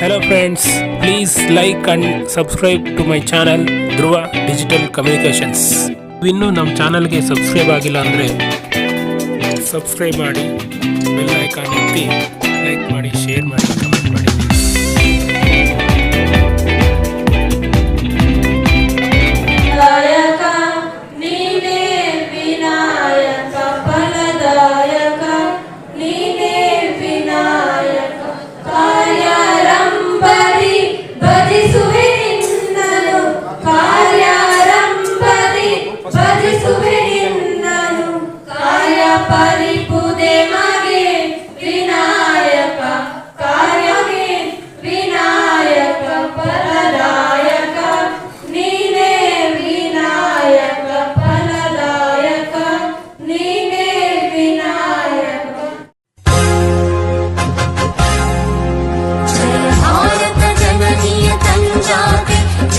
Hello friends, please like and subscribe to my channel Dhruva digital communications. ಇನ್ನೂ ನಮ್ಮ ಚಾನಲ್ಗೆ subscribe ಆಗಿಲ್ಲ ಅಂದರೆ ಸಬ್ಸ್ಕ್ರೈಬ್ ಮಾಡಿ, ಬೆಲ್ ಐಕಾನ್ ಒತ್ತಿ, ಲೈಕ್ ಮಾಡಿ, ಶೇರ್ ಮಾಡಿ, ಕಮೆಂಟ್ ಮಾಡಿ.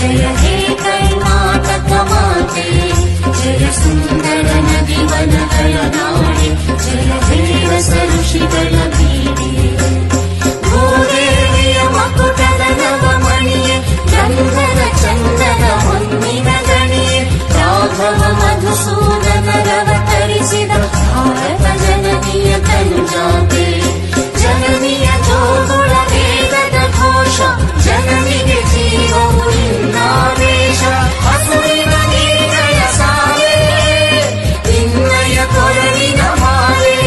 जय हे कर्नाटक माते, जय सुंदर नदी वन नाडे, जय हे रस ऋषिगळ बीडे, भूदेविय मकुटದ ನವಮಣಿಯೇ, ಗಂಧದ ಚಂದನ ಹೊನ್ನಿನ ಗಣಿಯೇ, ರಾಘವ ಮಧುಸೂದನರವತರಿಸಿದ ಭಾರತ ಜನನಿಯ ತಂಜಾತೆ, ಜನನಿಯ ಜೋಗುಳ ವೇದದ ಘೋಷ, ಜನನಿಗೆ ಜೀವವು ನಿನ್ನಾದೇಶ, ಹಸುವಿನ ನೀರಯ ಸಾಲೆ, ನಿನ್ನಯ ಕೊರಳಿನ ಮಾಲೆ,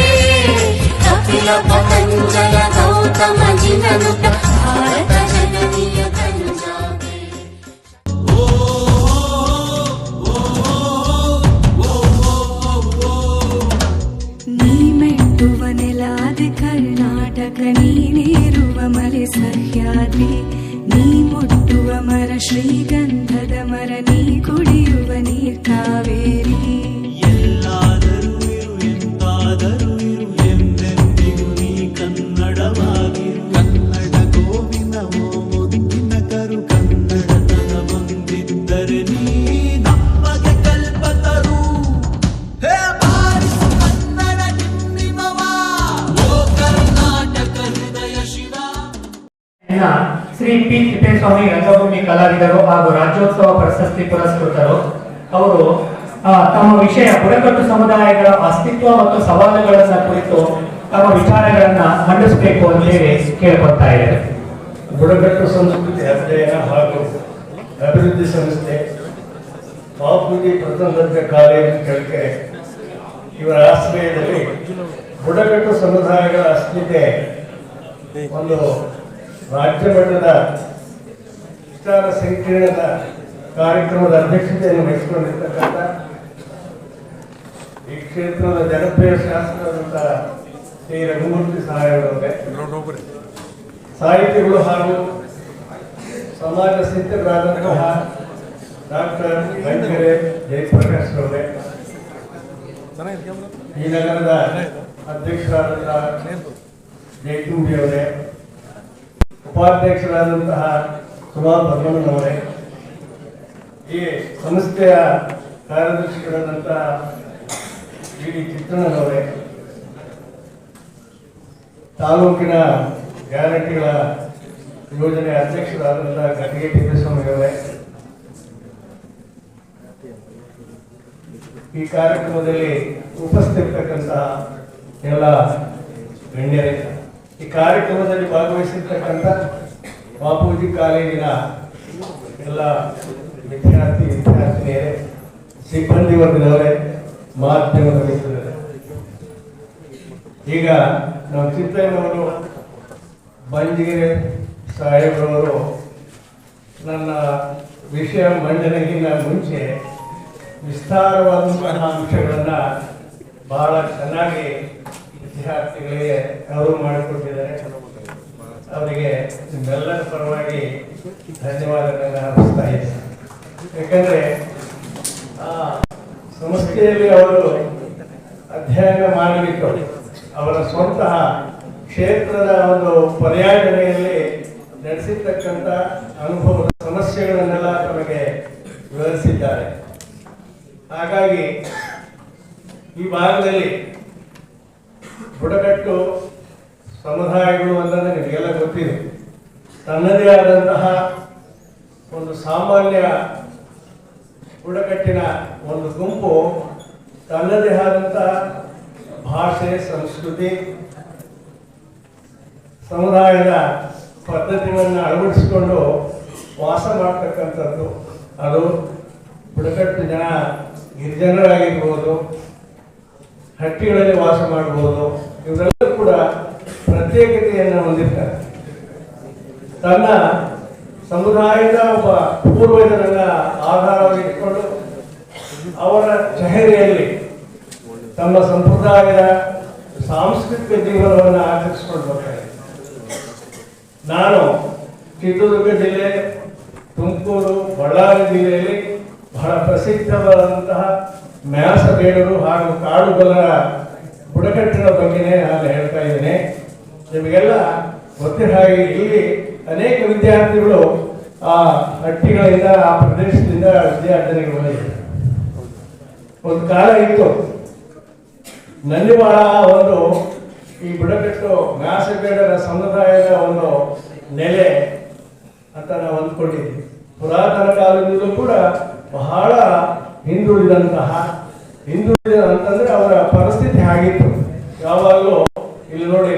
ಕಪಿಲ ಪತಂಜಲ ಗೌತಮ ಜಿನನುತ ಭಾರತ ಜನನಿಯ ತಂಜಾತೆ. ನೀ ಮೆಟ್ಟುವ ನೆಲಾದೆ ಕರ್ನಾಟಕ, ನೀನೇರುವ ಮಲೆ ಸಹ್ಯಾದ್ರಿ, ನೀ ಮುಟ್ಟುವ ಮರ ಶ್ರೀಗಂಧದ ಮರ, ನೀ ಕುಡಿಯುವ ನೀರ್ ಕಾವೇರಿ. ಎಲ್ಲಾದರೂ ಇರು ಎಂತಾದರೂ ಇರು, ಎಂದೆಂದಿಗೂ ನೀ ಕನ್ನಡವಾಗಿರು. ಕನ್ನಡ ಗೋವಿನ ಓ ಮುದ್ದಿನ ಕರು, ಕನ್ನಡತನ ಬಂದಿದ್ದರೆ ನೀ ನಮಗೆ ಕಲ್ಪತರು. ಹೇ ಬಾರಿಸು ಕನ್ನಡ ನಿಮ್ಮಿಮವ, ಓ ಕರ್ನಾಟಕ ಹೃದಯ ಶಿವ. ಶ್ರೀ ಪಿ ತಿಪ್ಪೇಸ್ವಾಮಿ ರಂಗಭೂಮಿ ಕಲಾವಿದರು ಹಾಗೂ ರಾಜ್ಯೋತ್ಸವ ಪ್ರಶಸ್ತಿ ಪುರಸ್ಕೃತರು. ಅವರು ತಮ್ಮ ವಿಷಯ ಬುಡಕಟ್ಟು ಸಮುದಾಯಗಳ ಅಸ್ತಿತ್ವ ಮತ್ತು ಸವಾಲುಗಳನ್ನು ಕುರಿತು ತಮ್ಮ ವಿಚಾರಗಳನ್ನ ಮಂಡಿಸಬೇಕು ಅಂತ ಹೇಳಿ ಕೇಳ್ಕೊಳ್ತಾ ಇದ್ದಾರೆ. ಬುಡಕಟ್ಟು ಸಂಸ್ಕೃತಿ ಅಧ್ಯಯನ ಹಾಗೂ ಅಭಿವೃದ್ಧಿ ಸಂಸ್ಥೆ, ಬಾಪೂಜಿ ಪ್ರಥಮ ದರ್ಜೆ ಕಾಲೇಜು ಚಳ್ಳಕೆರೆ ಇವರ ಆಶ್ರಯದಲ್ಲಿ ಬುಡಕಟ್ಟು ಸಮುದಾಯಗಳ ಅಸ್ಮಿತೆ ಒಂದು ರಾಜ್ಯ ಮಟ್ಟದ ವಿಚಾರ ಸಂಕಿರಣದ ಕಾರ್ಯಕ್ರಮದ ಅಧ್ಯಕ್ಷತೆಯನ್ನು ವಹಿಸಿಕೊಂಡಿರ್ತಕ್ಕಂಥ ಈ ಕ್ಷೇತ್ರದ ಜನಪ್ರಿಯ ಶಾಸಕರಾದಂಥ ಶ್ರೀ ರಘುಮೂರ್ತಿ ಸಾಹೇಬರವರೇ, ಸಾಹಿತಿಗಳು ಹಾಗೂ ಸಮಾಜ ಸಿದ್ಧರಾದಂತಹ ಡಾಕ್ಟರ್ ವೆಂಕಟೇ ಜಯಪ್ರಕಾಶ್ ಅವರೇ, ಈ ನಗರದ ಅಧ್ಯಕ್ಷರಾದಂತಹ ಜಯತುಂಬಿ ಅವರೇ, ಉಪಾಧ್ಯಕ್ಷರಾದಂತಹ ಸುಮಾರ್ ಭದ್ರಮ್ಮನವರೇ, ಈ ಸಂಸ್ಥೆಯ ಕಾರ್ಯದರ್ಶಿಗಳಾದಂತಹ ಡಿ ಚಿತ್ರಣ್ಣನವರೇ, ತಾಲೂಕಿನ ಗ್ಯಾರಂಟಿಗಳ ಯೋಜನೆ ಅಧ್ಯಕ್ಷರಾದಂತಹ ಗಟ್ಟಿಗೆ ತಿಪ್ಪೇಸ್ವಾಮಿಯವರೇ, ಈ ಕಾರ್ಯಕ್ರಮದಲ್ಲಿ ಉಪಸ್ಥಿತಕ್ಕಂತಹ ಎಲ್ಲ ಗಣ್ಯರೇ, ಈ ಕಾರ್ಯಕ್ರಮದಲ್ಲಿ ಭಾಗವಹಿಸಿರ್ತಕ್ಕಂಥ ಬಾಪೂಜಿ ಕಾಲೇಜಿನ ಎಲ್ಲ ವಿದ್ಯಾರ್ಥಿನಿಯರೇ, ಸಿಬ್ಬಂದಿ ವರ್ಗದವರೇ, ಮಾಧ್ಯಮದ ಮಿತ್ರರೇ, ಈಗ ನಮ್ಮ ಚಿತ್ರಣ್ಣವರು ಬಂಜಿಗೆರೆ ಸಾಹೇಬ್ರವರು ನನ್ನ ವಿಷಯ ಮಂಡನೆಗಿಂತ ಮುಂಚೆ ವಿಸ್ತಾರವಾದಂತಹ ಅಂಶಗಳನ್ನು ಬಹಳ ಚೆನ್ನಾಗಿ ವಿದ್ಯಾರ್ಥಿಗಳಿಗೆ ಅವರು ಮಾಡಿಕೊಟ್ಟಿದ್ದಾರೆ. ಅವರಿಗೆ ನಿಮ್ಮೆಲ್ಲರ ಪರವಾಗಿ ಧನ್ಯವಾದಗಳನ್ನು ಅರ್ಪಿಸ್ತಾ ಇದ್ದೇನೆ. ಯಾಕಂದರೆ ಸಂಸ್ಥೆಯಲ್ಲಿ ಅವರು ಅಧ್ಯಯನ ಮಾಡಲಿಕ್ಕೆ ಅವರ ಸ್ವಂತಹ ಕ್ಷೇತ್ರದ ಒಂದು ಪರ್ಯಟನೆಯಲ್ಲಿ ನಡೆಸಿರ್ತಕ್ಕಂಥ ಅನುಭವದ ಸಮಸ್ಯೆಗಳನ್ನೆಲ್ಲ ನಮಗೆ ವಿವರಿಸಿದ್ದಾರೆ. ಹಾಗಾಗಿ ಈ ಭಾಗದಲ್ಲಿ ಬುಡಕಟ್ಟು ಸಮುದಾಯಗಳು ಅಂತಂದ್ರೆ ನಿಮಗೆಲ್ಲ ಗೊತ್ತಿದೆ. ತನ್ನದೇ ಆದಂತಹ ಒಂದು ಸಾಮಾನ್ಯ ಬುಡಕಟ್ಟಿನ ಒಂದು ಗುಂಪು ತನ್ನದೇ ಆದಂತಹ ಭಾಷೆ, ಸಂಸ್ಕೃತಿ, ಸಮುದಾಯದ ಪದ್ಧತಿಗಳನ್ನು ಅಳವಡಿಸಿಕೊಂಡು ವಾಸ ಮಾಡ್ತಕ್ಕಂಥದ್ದು. ಅದು ಬುಡಕಟ್ಟು ಜನ, ಗಿರಿಜನರಾಗಿರ್ಬೋದು, ಹಟ್ಟಿಗಳಲ್ಲಿ ವಾಸ ಮಾಡ್ಬೋದು, ಇವರೆಲ್ಲ ಕೂಡ ಪ್ರತ್ಯೇಕತೆಯನ್ನು ಹೊಂದಿರ್ತಾರೆ. ತನ್ನ ಸಮುದಾಯದ ಒಬ್ಬ ಪೂರ್ವಜರನ್ನ ಆಧಾರವಾಗಿಟ್ಟುಕೊಂಡು ಅವರ ಚಹರೆಯಲ್ಲಿ ತಮ್ಮ ಸಂಪ್ರದಾಯದ ಸಾಂಸ್ಕೃತಿಕ ಜೀವನವನ್ನು ಆಚರಿಸಿಕೊಂಡು ಬರ್ತಾರೆ. ನಾನು ಚಿತ್ರದುರ್ಗ ಜಿಲ್ಲೆ, ತುಮಕೂರು, ಬಳ್ಳಾರಿ ಜಿಲ್ಲೆಯಲ್ಲಿ ಬಹಳ ಪ್ರಸಿದ್ಧವಾದಂತಹ ಮ್ಯಾಸಬೇಡರು ಹಾಗೂ ಕಾಡುಗೊಲ್ಲರ ಬುಡಕಟ್ಟಿನ ಬಗ್ಗೆನೇ ನಾನು ಹೇಳ್ತಾ ಇದ್ದೇನೆ. ನಿಮಗೆಲ್ಲ ಗೊತ್ತಿರೋ ಹಾಗೆ ಇಲ್ಲಿ ಅನೇಕ ವಿದ್ಯಾರ್ಥಿಗಳು ಆ ಹಟ್ಟಿಗಳಿಂದ, ಆ ಪ್ರದೇಶದಿಂದ ವಿದ್ಯಾರ್ಥಿನಿಗಳು ಬಂದಿದ್ದಾರೆ. ಒಂದು ಕಾಲ ಇತ್ತು, ನಂದಿವಾಳ ಒಂದು ಈ ಬುಡಕಟ್ಟು ಮ್ಯಾಸಬೇಡರ ಸಮುದಾಯದ ಒಂದು ನೆಲೆ ಅಂತ ನಾವು ಅಂದ್ಕೊಂಡಿದ್ವಿ. ಪುರಾತನ ಕಾಲದಿಂದಲೂ ಕೂಡ ಬಹಳ ಹಿಂದುಳಿದ ಅಂತಂದ್ರೆ ಅವರ ಪರಿಸ್ಥಿತಿ ಆಗಿತ್ತು. ಯಾವಾಗಲೂ ಇಲ್ಲಿ ನೋಡಿ,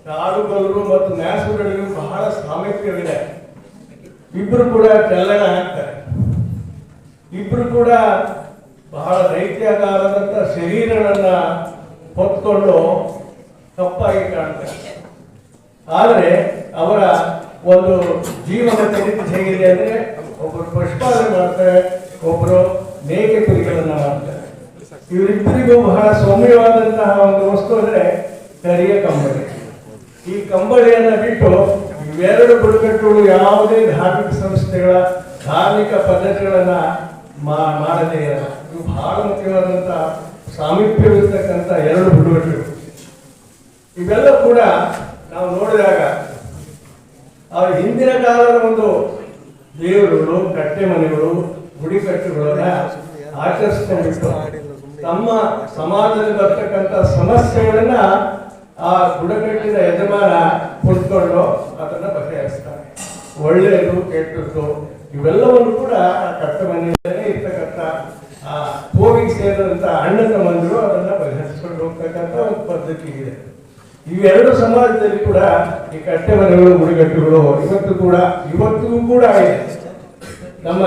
ಕಾಡುಗೊಲ್ಲರು ಮತ್ತು ಮ್ಯಾಸಬೇಡರಿಗೂ ಬಹಳ ಸಾಮೀಪ್ಯವಿದೆ. ಇಬ್ರು ಕೂಡ ಚಲನ ಆಗ್ತಾರೆ. ಇಬ್ರು ಕೂಡ ಬಹಳ ದೈತ್ಯಾಕಾರದಂತ ಶರೀರಗಳನ್ನ ಹೊತ್ಕೊಂಡು ಕಪ್ಪಾಗಿ ಕಾಣ್ತಾರೆ. ಆದರೆ ಅವರ ಒಂದು ಜೀವನ ಚರಿತ್ರೆ ಹೇಗಿದೆ ಅಂದ್ರೆ, ಒಬ್ಬರು ಪಶುಪಾಲನೆ ಮಾಡ್ತಾರೆ, ಒಬ್ಬರು ಮೇಕೆ ಕುರಿಗಳನ್ನ ಮಾಡ್ತಾರೆ. ಇವರಿಬ್ಬರಿಗೂ ಬಹಳ ಸೌಮ್ಯವಾದಂತಹ ಒಂದು ವಸ್ತು ಅಂದ್ರೆ ಕರಿಯ ಕಂಬಳಿ. ಈ ಕಂಬಳಿಯನ್ನ ಬಿಟ್ಟು ಇವೆರಡು ಬುಡಕಟ್ಟುಗಳು ಯಾವುದೇ ಧಾರ್ಮಿಕ ಸಂಸ್ಥೆಗಳ ಧಾರ್ಮಿಕ ಪದ್ಧತಿಗಳನ್ನ ಮಾಡದೇ ಇರಲ್ಲ. ಇವು ಬಹಳ ಮುಖ್ಯವಾದಂತಹ ಸಾಮೀಪ್ಯವಿರ್ತಕ್ಕಂಥ ಎರಡು ಬುಡಕಟ್ಟುಗಳು. ಇವೆಲ್ಲ ಕೂಡ ನಾವು ನೋಡಿದಾಗ ಆ ಹಿಂದಿನ ಕಾಲದ ಒಂದು ದೇವರುಗಳು, ಕಟ್ಟೆ ಮನೆಗಳು, ಗುಡಿಕಟ್ಟುಗಳನ್ನ ಆಚರಿಸ್ಕೊಂಡಿತ್ತು. ತಮ್ಮ ಸಮಾಜದಲ್ಲಿ ಬರ್ತಕ್ಕಂಥ ಸಮಸ್ಯೆಗಳನ್ನ ಆ ಬುಡಕಟ್ಟಿನ ಯಜಮಾನ ಕುತ್ಕೊಂಡು ಅದನ್ನ ಬಗೆಹರಿಸ್ತಾರೆ. ಒಳ್ಳೆಯದು, ಕೆಟ್ಟದ್ದು ಇವೆಲ್ಲವನ್ನು ಕೂಡ ಆ ಕಟ್ಟೆ ಮನೆಯಲ್ಲೇ ಇರ್ತಕ್ಕಂಥ ಆ ಕೋವಿಗೆ ಸೇರಿದಂತ ಅಣ್ಣ ತಮ್ಮಂದಿರು ಅದನ್ನ ಬಗೆಹರಿಸ್ಕೊಂಡು ಹೋಗ್ತಕ್ಕಂಥ ಒಂದು ಪದ್ಧತಿ ಇದೆ. ಇವೆರಡು ಸಮಾಜದಲ್ಲಿ ಕೂಡ ಈ ಕಟ್ಟೆ ಮನೆಗಳು, ಗುಡಿಗಟ್ಟುಗಳು ಇವತ್ತಿಗೂ ಕೂಡ ಇದೆ. ನಮ್ಮ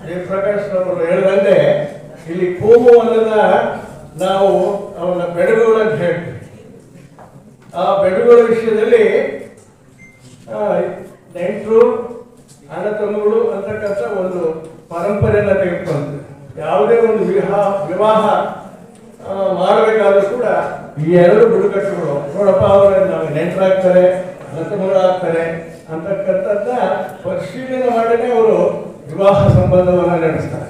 ಜಯಪ್ರಕಾಶ್ ಅವರು ಹೇಳಿದಂತೆ ಇಲ್ಲಿ ಕೋಮುವನ್ನ ನಾವು ಅವನ ಬೆಡಗುಗಳು ಅಂತ ಹೇಳ್ತೀವಿ. ಆ ಬೆಡಗುಗಳ ವಿಷಯದಲ್ಲಿ ನೆಂಟರು, ಅಣ್ಣ ತಮ್ಮಗಳು ಅಂತಕ್ಕಂಥ ಒಂದು ಪರಂಪರೆಯನ್ನ ತೆಗೆದುಕೊಂಡು ಯಾವುದೇ ಒಂದು ವಿವಾಹ ಮಾಡಬೇಕಾದ್ರೂ ಕೂಡ ಈ ಎರಡು ಬುಡಕಟ್ಟುಗಳು ನೋಡಪ್ಪ, ಅವರ ನಾವು ನೆಂಟರಾಗ್ತಾರೆ, ಅಣ್ಣತಮ್ಮಗಳು ಆಗ್ತಾರೆ ಅಂತಕ್ಕಂಥದ್ದನ್ನ ಪರಿಶೀಲನೆ ಮಾಡದೆ ಅವರು ವಿವಾಹ ಸಂಬಂಧವನ್ನ ನಡೆಸ್ತಾರೆ.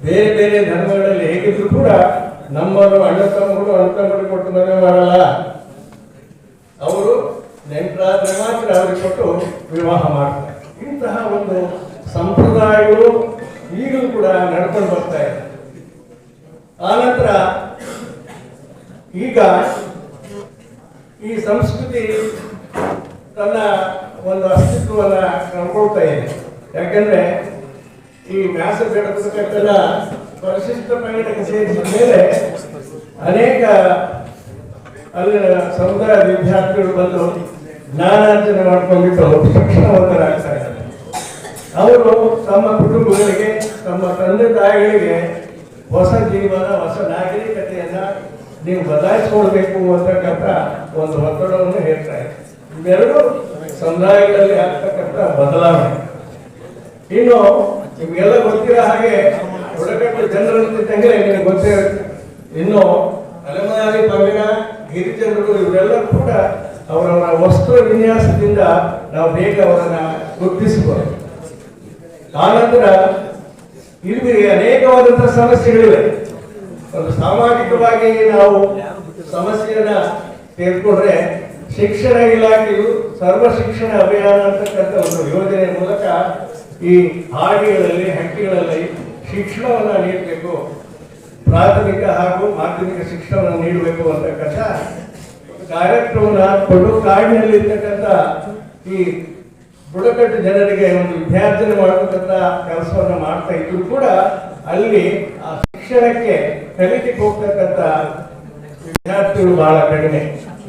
ಬೇರೆ ಬೇರೆ ಧರ್ಮಗಳಲ್ಲಿ ಹೇಗಿದ್ರು ಕೂಡ ನಮ್ಮವರು ಅಣ್ಣ ತಮ್ಮಗಳು ಕೊಟ್ಟು ಮದುವೆ ಮಾಡಲ್ಲ. ಅವರು ನೆಂಟರಾದ್ರೆ ಮಾತ್ರ ಅವರಿಗೆ ಕೊಟ್ಟು ವಿವಾಹ ಮಾಡ್ತಾರೆ. ಇಂತಹ ಒಂದು ಸಂಪ್ರದಾಯಗಳು ಈಗಲೂ ಕೂಡ ನಡ್ಕೊಂಡು ಬರ್ತಾ ಇದೆ. ಆನಂತರ ಈಗ ಈ ಸಂಸ್ಕೃತಿ ತನ್ನ ಒಂದು ಅಸ್ತಿತ್ವವನ್ನ ಕಳ್ಕೊಳ್ತಾ ಇದೆ. ಯಾಕಂದ್ರೆ ಈ ಮ್ಯಾಸಬೇಡ ಬುಡಕಟ್ಟನ್ನ ಪರಿಶಿಷ್ಟ ಪಂಗಡಕ್ಕೆ ಸೇರಿಸಿದ ಮೇಲೆ ಅನೇಕ ಅಲ್ಲಿನ ಸಮುದಾಯದ ವಿದ್ಯಾರ್ಥಿಗಳು ಬಂದು ಜ್ಞಾನಾರ್ಜನೆ ಮಾಡ್ಕೊಂಡ್ಬಿಟ್ಟು ಶಿಕ್ಷಣವಂತರಾಗ್ತಾರೆ. ಅವರು ತಮ್ಮ ಕುಟುಂಬಗಳಿಗೆ, ತಮ್ಮ ತಂದೆ ತಾಯಿಗಳಿಗೆ ಹೊಸ ಜೀವನ, ಹೊಸ ನಾಗರಿಕತೆಯನ್ನ ನೀವು ಬದಲಾಯಿಸಿಕೊಳ್ಬೇಕು ಅಂತಕ್ಕಂಥ ಒಂದು ಒತ್ತಡವನ್ನು ಹೇಳ್ತಾರೆ. ಇವೆರಡು ಸಮುದಾಯಗಳಲ್ಲಿ ಆಗ್ತಕ್ಕಂಥ ಬದಲಾವಣೆ. ಇನ್ನು ನಿಮಗೆಲ್ಲ ಗೊತ್ತಿರೋ ಹಾಗೆ ಬುಡಕಟ್ಟು ಜನರಂತೆ ನಿಮಗೆ ಗೊತ್ತಿರುತ್ತೆ. ಇನ್ನು ಅಲೆಮಾರಿ, ಪಂಗಡ, ಗಿರಿಜನರು ಇವರೆಲ್ಲ ಕೂಡ ಅವರವರ ವಸ್ತ್ರ ವಿನ್ಯಾಸದಿಂದ ನಾವು ಬೇಗ ಅವರನ್ನ ಗುರುತಿಸಬಹುದು. ಆನಂತರ ಇಲ್ಲಿ ಅನೇಕವಾದಂತಹ ಸಮಸ್ಯೆಗಳಿವೆ. ಒಂದು ಸಾಮಾಜಿಕವಾಗಿ ನಾವು ಸಮಸ್ಯೆಯನ್ನ ತೆಗೆದುಕೊಂಡ್ರೆ, ಶಿಕ್ಷಣ ಇಲಾಖೆಯು ಸರ್ವ ಶಿಕ್ಷಣ ಅಭಿಯಾನ ಅಂತಕ್ಕಂಥ ಒಂದು ಯೋಜನೆ ಮೂಲಕ ಈ ಹಾಡಿಗಳಲ್ಲಿ, ಹಟ್ಟಿಗಳಲ್ಲಿ ಶಿಕ್ಷಣವನ್ನ ನೀಡಬೇಕು, ಪ್ರಾಥಮಿಕ ಹಾಗೂ ಮಾಧ್ಯಮಿಕ ಶಿಕ್ಷಣವನ್ನು ನೀಡಬೇಕು ಅಂತಕ್ಕಂಥ ಕಾರ್ಯಕ್ರಮವನ್ನು ಹಾಕಿಕೊಂಡು ಕಾಡಿನಲ್ಲಿ ಇರ್ತಕ್ಕಂಥ ಈ ಬುಡಕಟ್ಟು ಜನರಿಗೆ ಒಂದು ವಿದ್ಯಾರ್ಜನೆ ಮಾಡತಕ್ಕಂಥ ಕೆಲಸವನ್ನು ಮಾಡ್ತಾ ಇದ್ರು ಕೂಡ ಅಲ್ಲಿ ಆ ಶಿಕ್ಷಣಕ್ಕೆ ಕಲಿಕೆ ಹೋಗ್ತಕ್ಕಂಥ ವಿದ್ಯಾರ್ಥಿಗಳು ಬಹಳ ಕಡಿಮೆ,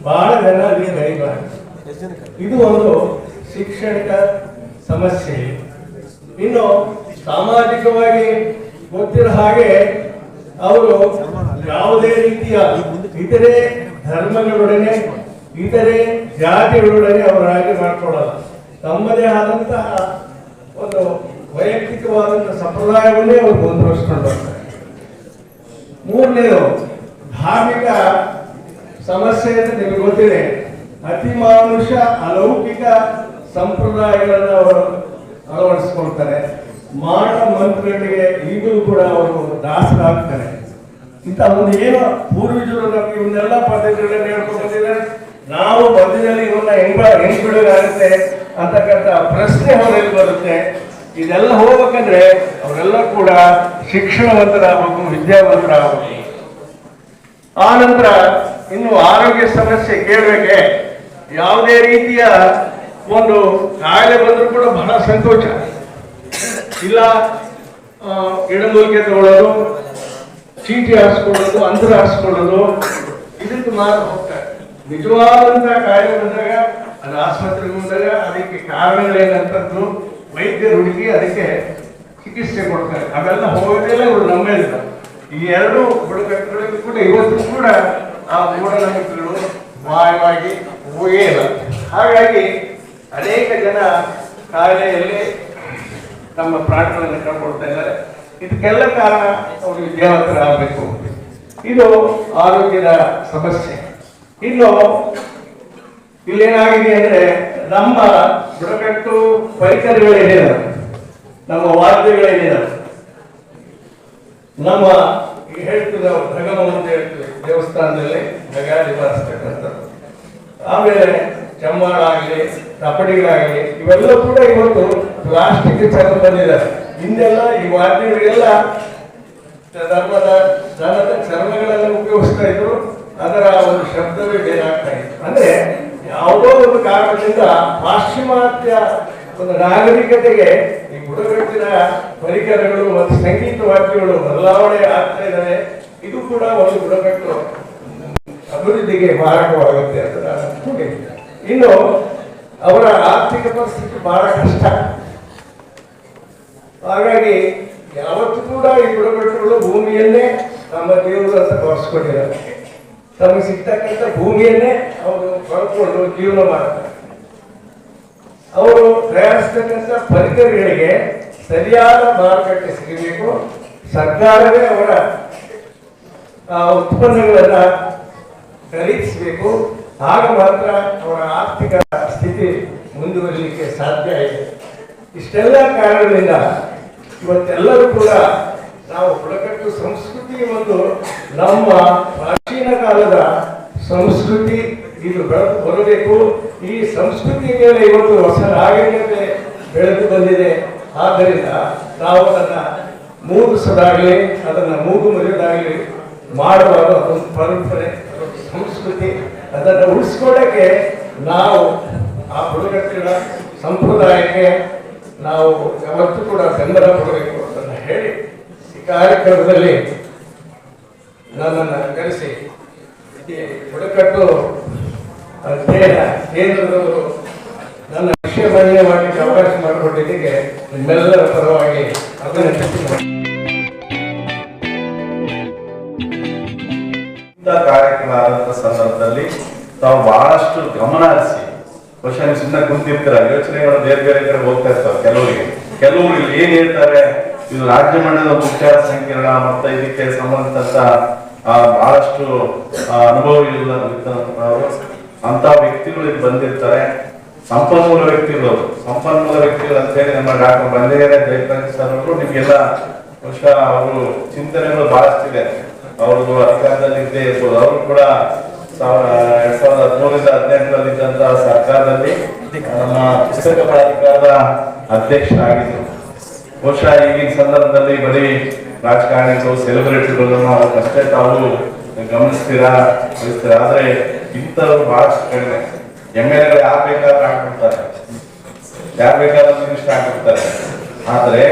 ಬಹಳ ಜನ ಅಲ್ಲಿ ರೈತರು. ಇದು ಒಂದು ಶಿಕ್ಷಣಿಕ ಸಮಸ್ಯೆ. ಇನ್ನು ಸಾಮಾಜಿಕವಾಗಿ ಗೊತ್ತಿರೋ ಹಾಗೆ ಅವರು ಯಾವುದೇ ರೀತಿಯ ಇತರೆ ಧರ್ಮಗಳೊಡನೆ ಇತರೆ ಜಾತಿಗಳೊಡನೆ ಅವರು ರಾಜಿ ಮಾಡ್ಕೊಳ್ಳಲ್ಲ. ತಮ್ಮದೇ ಆದಂತಹ ಒಂದು ವೈಯಕ್ತಿಕವಾದಂತಹ ಸಂಪ್ರದಾಯವನ್ನೇ ಅವರು ಮುಂದುವರಿಸ್ಕೊಂಡು ಬರ್ತಾರೆ. ಮೂರನೇದು ಧಾರ್ಮಿಕ ಸಮಸ್ಯೆ ಅಂತ ನಿಮಗೆ ಗೊತ್ತಿದೆ. ಅತಿಮಾನುಷ ಅಲೌಕಿಕ ಸಂಪ್ರದಾಯಗಳನ್ನು ಅವರು ಅಳವಡಿಸ್ಕೊಳ್ತಾರೆ. ಮಾಟ ಮಂತ್ರಗಳಿಗೆ ಈಗಲೂ ಕೂಡ ಅವರು ದಾಸರಾಗ್ತಾರೆ. ಇಂಥ ಒಂದು ಏನು ಪೂರ್ವಜರು ನಮಗೆ ಇವನ್ನೆಲ್ಲ ಪದ್ಧತಿಗಳನ್ನು ಹೇಳ್ಕೊಂಡು ಬಂದಿದ್ದಾರೆ, ನಾವು ಮಧ್ಯದಲ್ಲಿ ಇವನ್ನ ಹೆಂಗ್ ಬಿಡೋದಾಗುತ್ತೆ ಅಂತಕ್ಕಂಥ ಪ್ರಶ್ನೆ ಅವರಲ್ಲಿ ಬರುತ್ತೆ. ಇದೆಲ್ಲ ಹೋಗ್ಬೇಕಂದ್ರೆ ಅವರೆಲ್ಲ ಕೂಡ ಶಿಕ್ಷಣವಂತರಾಗಬೇಕು, ವಿದ್ಯಾವಂತರಾಗಬೇಕು. ಆ ನಂತರ ಇನ್ನು ಆರೋಗ್ಯ ಸಮಸ್ಯೆ ಕೇಳಬೇಕೆ, ಯಾವುದೇ ರೀತಿಯ ಒಂದು ಕಾಯಿಲೆ ಬಂದರೂ ಕೂಡ ಬಹಳ ಸಂಕೋಚ ಇಲ್ಲ. ಗಿಡಮೂಲಿಕೆ ತಗೊಳ್ಳೋದು, ಚೀಟಿ ಹಾರಿಸ್ಕೊಳ್ಳೋದು, ಅಂತರ ಹಾರಿಸ್ಕೊಳ್ಳೋದು, ಇದಕ್ಕೆ ಮಾತ್ರ ಹೋಗ್ತಾರೆ. ನಿಜವಾದಂತಹ ಕಾಯಿಲೆ ಬಂದಾಗ ಅದು ಆಸ್ಪತ್ರೆಗೆ ಬಂದಾಗ ಅದಕ್ಕೆ ಕಾರಣಗಳೇನಂತದ್ದು ವೈದ್ಯರು ಹುಡುಕಿ ಅದಕ್ಕೆ ಚಿಕಿತ್ಸೆ ಕೊಡ್ತಾರೆ. ಅವೆಲ್ಲ ಹೋಗೋದಿಲ್ಲ, ಇವರು ನಂಬೇದಿಲ್ಲ. ಈ ಎರಡು ಬುಡಕಟ್ಟುಗಳಿಗೂ ಕೂಡ ಇವತ್ತು ಕೂಡ ಆ ಮೂಢನಂಬಿಕೆಗಳು ಮಾಯವಾಗಿ ಹೋಗೇ ಇಲ್ಲ. ಹಾಗಾಗಿ ಅನೇಕ ಜನ ಕಾಯಿಲೆಯಲ್ಲಿ ತಮ್ಮ ಪ್ರಾಣಗಳನ್ನು ಕಳ್ಕೊಳ್ತಾ ಇದ್ದಾರೆ. ಇದಕ್ಕೆಲ್ಲ ಕಾರಣ ಅವರು ವಿದ್ಯಾವಂತರಾಗಬೇಕು. ಇದು ಆರೋಗ್ಯದ ಸಮಸ್ಯೆ. ಇನ್ನು ಇಲ್ಲೇನಾಗಿದೆ ಅಂದ್ರೆ ನಮ್ಮ ಬುಡಕಟ್ಟು ಪರಿಕರಗಳೇನಿದೆ, ನಮ್ಮ ವಾದ್ಯಗಳೇನಿದೆ, ನಮ್ಮ ಹೇಳ್ತೀವಿ ನಾವು ಧಗಮ ಅಂತ ಹೇಳ್ತೀವಿ, ದೇವಸ್ಥಾನದಲ್ಲಿ ಧಗ ನಿವಾರಿಸ್ತಕ್ಕಂಥದ್ದು. ಆಮೇಲೆ ಚಮ್ಮಾಳ ಆಗಲಿ, ತಪಡಿಗಳಾಗಲಿ, ಇವೆಲ್ಲ ಕೂಡ ಇವತ್ತು ಪ್ಲಾಸ್ಟಿಕ್ ಚರ್ಮ ಬಂದಿದ್ದಾರೆ. ಹಿಂದೆಲ್ಲ ಈ ವಾದ್ಯಗಳಿಗೆಲ್ಲ ಧರ್ಮದ ದನದ ಚರ್ಮಗಳೆಲ್ಲ ಉಪಯೋಗಿಸ್ತಾ ಇದ್ರು. ಅದರ ಒಂದು ಶಬ್ದವೇ ಬೇರೆ ಆಗ್ತಾ ಇತ್ತು. ಅಂದ್ರೆ ಯಾವುದೋ ಒಂದು ಕಾರಣದಿಂದ ಪಾಶ್ಚಿಮಾತ್ಯ ಒಂದು ನಾಗರಿಕತೆಗೆ ಈ ಬುಡಕಟ್ಟಿನ ಪರಿಕರಗಳು ಮತ್ತು ಸಂಗೀತ ವಾದ್ಯಗಳು ಬದಲಾವಣೆ ಆಗ್ತಾ ಇದ್ದಾವೆ. ಇದು ಕೂಡ ಒಂದು ಬುಡಕಟ್ಟು ಅಭಿವೃದ್ಧಿಗೆ ಮಾರಕವಾಗುತ್ತೆ ಅಂತ ನಾನು ಅನ್ಕೊಂಡಿದ್ದೀನಿ. ಇನ್ನು ಅವರ ಆರ್ಥಿಕ ಪರಿಸ್ಥಿತಿ ಬಹಳ ಕಷ್ಟ. ಹಾಗಾಗಿ ಯಾವತ್ತೂ ಕೂಡ ಈ ಬುಡಕಟ್ಟುಗಳು ಭೂಮಿಯನ್ನೇ ನಮ್ಮ ದೇವರು ಅಂತ ಭಾವಿಸ್ಕೊಂಡಿದ್ದಾರೆ. ತಮಗೆ ಸಿಗ್ತಕ್ಕಂಥ ಭೂಮಿಯನ್ನೇ ಅವರು ಕಳ್ಕೊಂಡು ಜೀವನ ಮಾಡ್ತಾರೆ. ಅವರು ತಯಾರಿಸ್ತಕ್ಕಂಥ ಪರಿಕರಗಳಿಗೆ ಸರಿಯಾದ ಮಾರುಕಟ್ಟೆ ಸಿಗಬೇಕು. ಸರ್ಕಾರವೇ ಅವರ ಉತ್ಪನ್ನಗಳನ್ನ ಖರೀದಿಸಬೇಕು. ಆಗ ಮಾತ್ರ ಅವರ ಆರ್ಥಿಕ ಸ್ಥಿತಿ ಮುಂದುವರಿಲಿಕ್ಕೆ ಸಾಧ್ಯ ಇದೆ. ಇಷ್ಟೆಲ್ಲ ಕಾರಣಗಳಿಂದ ಇವತ್ತೆಲ್ಲರೂ ಕೂಡ ನಾವು ಬುಡಕಟ್ಟು ಸಂಸ್ಕೃತಿ ಒಂದು ನಮ್ಮ ಪ್ರಾಚೀನ ಕಾಲದ ಸಂಸ್ಕೃತಿ ಇದು ಬೆಳೆದು ಬರಬೇಕು. ಈ ಸಂಸ್ಕೃತಿ ಮೇಲೆ ಇವತ್ತು ಹೊಸ ನಾಗರಿಕತೆ ಬೆಳೆದು ಬಂದಿದೆ. ಆದ್ದರಿಂದ ನಾವು ಅದನ್ನ ಮೂಡಿಸೋದಾಗಲಿ, ಅದನ್ನ ಮೂಗು ಮುರಿಯೋದಾಗಲಿ ಮಾಡುವಾಗ ಅದೊಂದು ಪರಂಪರೆ, ಅದೊಂದು ಸಂಸ್ಕೃತಿ. ಅದನ್ನು ಉಳಿಸ್ಕೊಳ್ಳಕ್ಕೆ ನಾವು ಆ ಬುಡಕಟ್ಟಿನ ಸಂಪ್ರದಾಯಕ್ಕೆ ನಾವು ಯಾವತ್ತೂ ಕೂಡ ಬೆಂಬಲ ಕೊಡಬೇಕು ಅಂತ ಹೇಳಿ ಈ ಕಾರ್ಯಕ್ರಮದಲ್ಲಿ ನನ್ನನ್ನು ಕರೆಸಿ ಬುಡಕಟ್ಟು ಅಧ್ಯಯನ ಕೇಂದ್ರದವರು ನನ್ನ ವಿಷಯ ಮಂಡನೆ ಮಾಡಲಿಕ್ಕೆ ಅವಕಾಶ ಮಾಡಿಕೊಟ್ಟಿದ್ದಕ್ಕೆ ನಿಮ್ಮೆಲ್ಲರ ಪರವಾಗಿ ಅಭಿನಂದಿಸುತ್ತೇನೆ. ಕಾರ್ಯಕ್ರಮ ಆದಂತ ಸಂದರ್ಭದಲ್ಲಿ ತಾವು ಬಹಳಷ್ಟು ಗಮನ ಹರಿಸಿ, ಬಹುಶಃ ನೀವು ಸುಮ್ಮನೆ ಕುಂತಿರ್ತೀರ, ಯೋಚನೆಗಳು ಬೇರೆ ಬೇರೆ ಕಡೆ ಹೋಗ್ತಾ ಇರ್ತಾವೆ. ಕೆಲವರು ಇಲ್ಲಿ ಏನ್ ಹೇಳ್ತಾರೆ, ಇದು ರಾಜ್ಯ ಮಟ್ಟದ ಉಪಚಾರ ಸಂಕೀರ್ಣ ಮತ್ತೆ ಇದಕ್ಕೆ ಸಂಬಂಧಿಸಿದಂತ ಬಹಳಷ್ಟು ಅನುಭವ ಇಲ್ಲ ಅಂತ ವ್ಯಕ್ತಿಗಳು ಇಲ್ಲಿ ಬಂದಿರ್ತಾರೆ. ಸಂಪನ್ಮೂಲ ವ್ಯಕ್ತಿಗಳು ಅಂತ ಹೇಳಿ ನಮ್ಮ ಡಾಕ್ಟರ್ ಬಂದೇರ ಜಯಪ್ರಕಾಶ್ ಸರ್ ಅವರು ನಿಮ್ಗೆಲ್ಲ ಬಹುಶಃ ಅವರು ಚಿಂತನೆಗಳು ಬಹಳಷ್ಟಿದೆ. ಅವ್ರದ್ದು ಅಧಿಕಾರದಲ್ಲಿ ಇದ್ದೇ ಇರ್ಬೋದು. ಅವರು ಕೂಡ 2013-2018 ಇದ್ದಂತ ಸರ್ಕಾರದಲ್ಲಿ ನಮ್ಮ ಪುಸ್ತಕ ಪ್ರಾಧಿಕಾರದ ಅಧ್ಯಕ್ಷರಾಗಿದ್ದರು. ಬಹುಶಃ ಈಗಿನ ಸಂದರ್ಭದಲ್ಲಿ ಬರೀ ರಾಜಕಾರಣಿಗಳು, ಸೆಲೆಬ್ರಿಟಿಗಳು ಅವರಷ್ಟೇ ತಾವು ಗಮನಿಸ್ತೀರಾ, ಆದ್ರೆ ಇಂಥವ್ರು ಬಹಳಷ್ಟು ಕಡಿಮೆ. MLA ಯಾರು ಬೇಕಾದ್ರೆ ಹಾಕ್ಬಿಡ್ತಾರೆ. ಯಾರು ಬೇಕಾದ್ರೂ ಮಿನಿಸ್ಟರ್ ಆಗಿರ್ತಾರೆ. ಆದ್ರೆ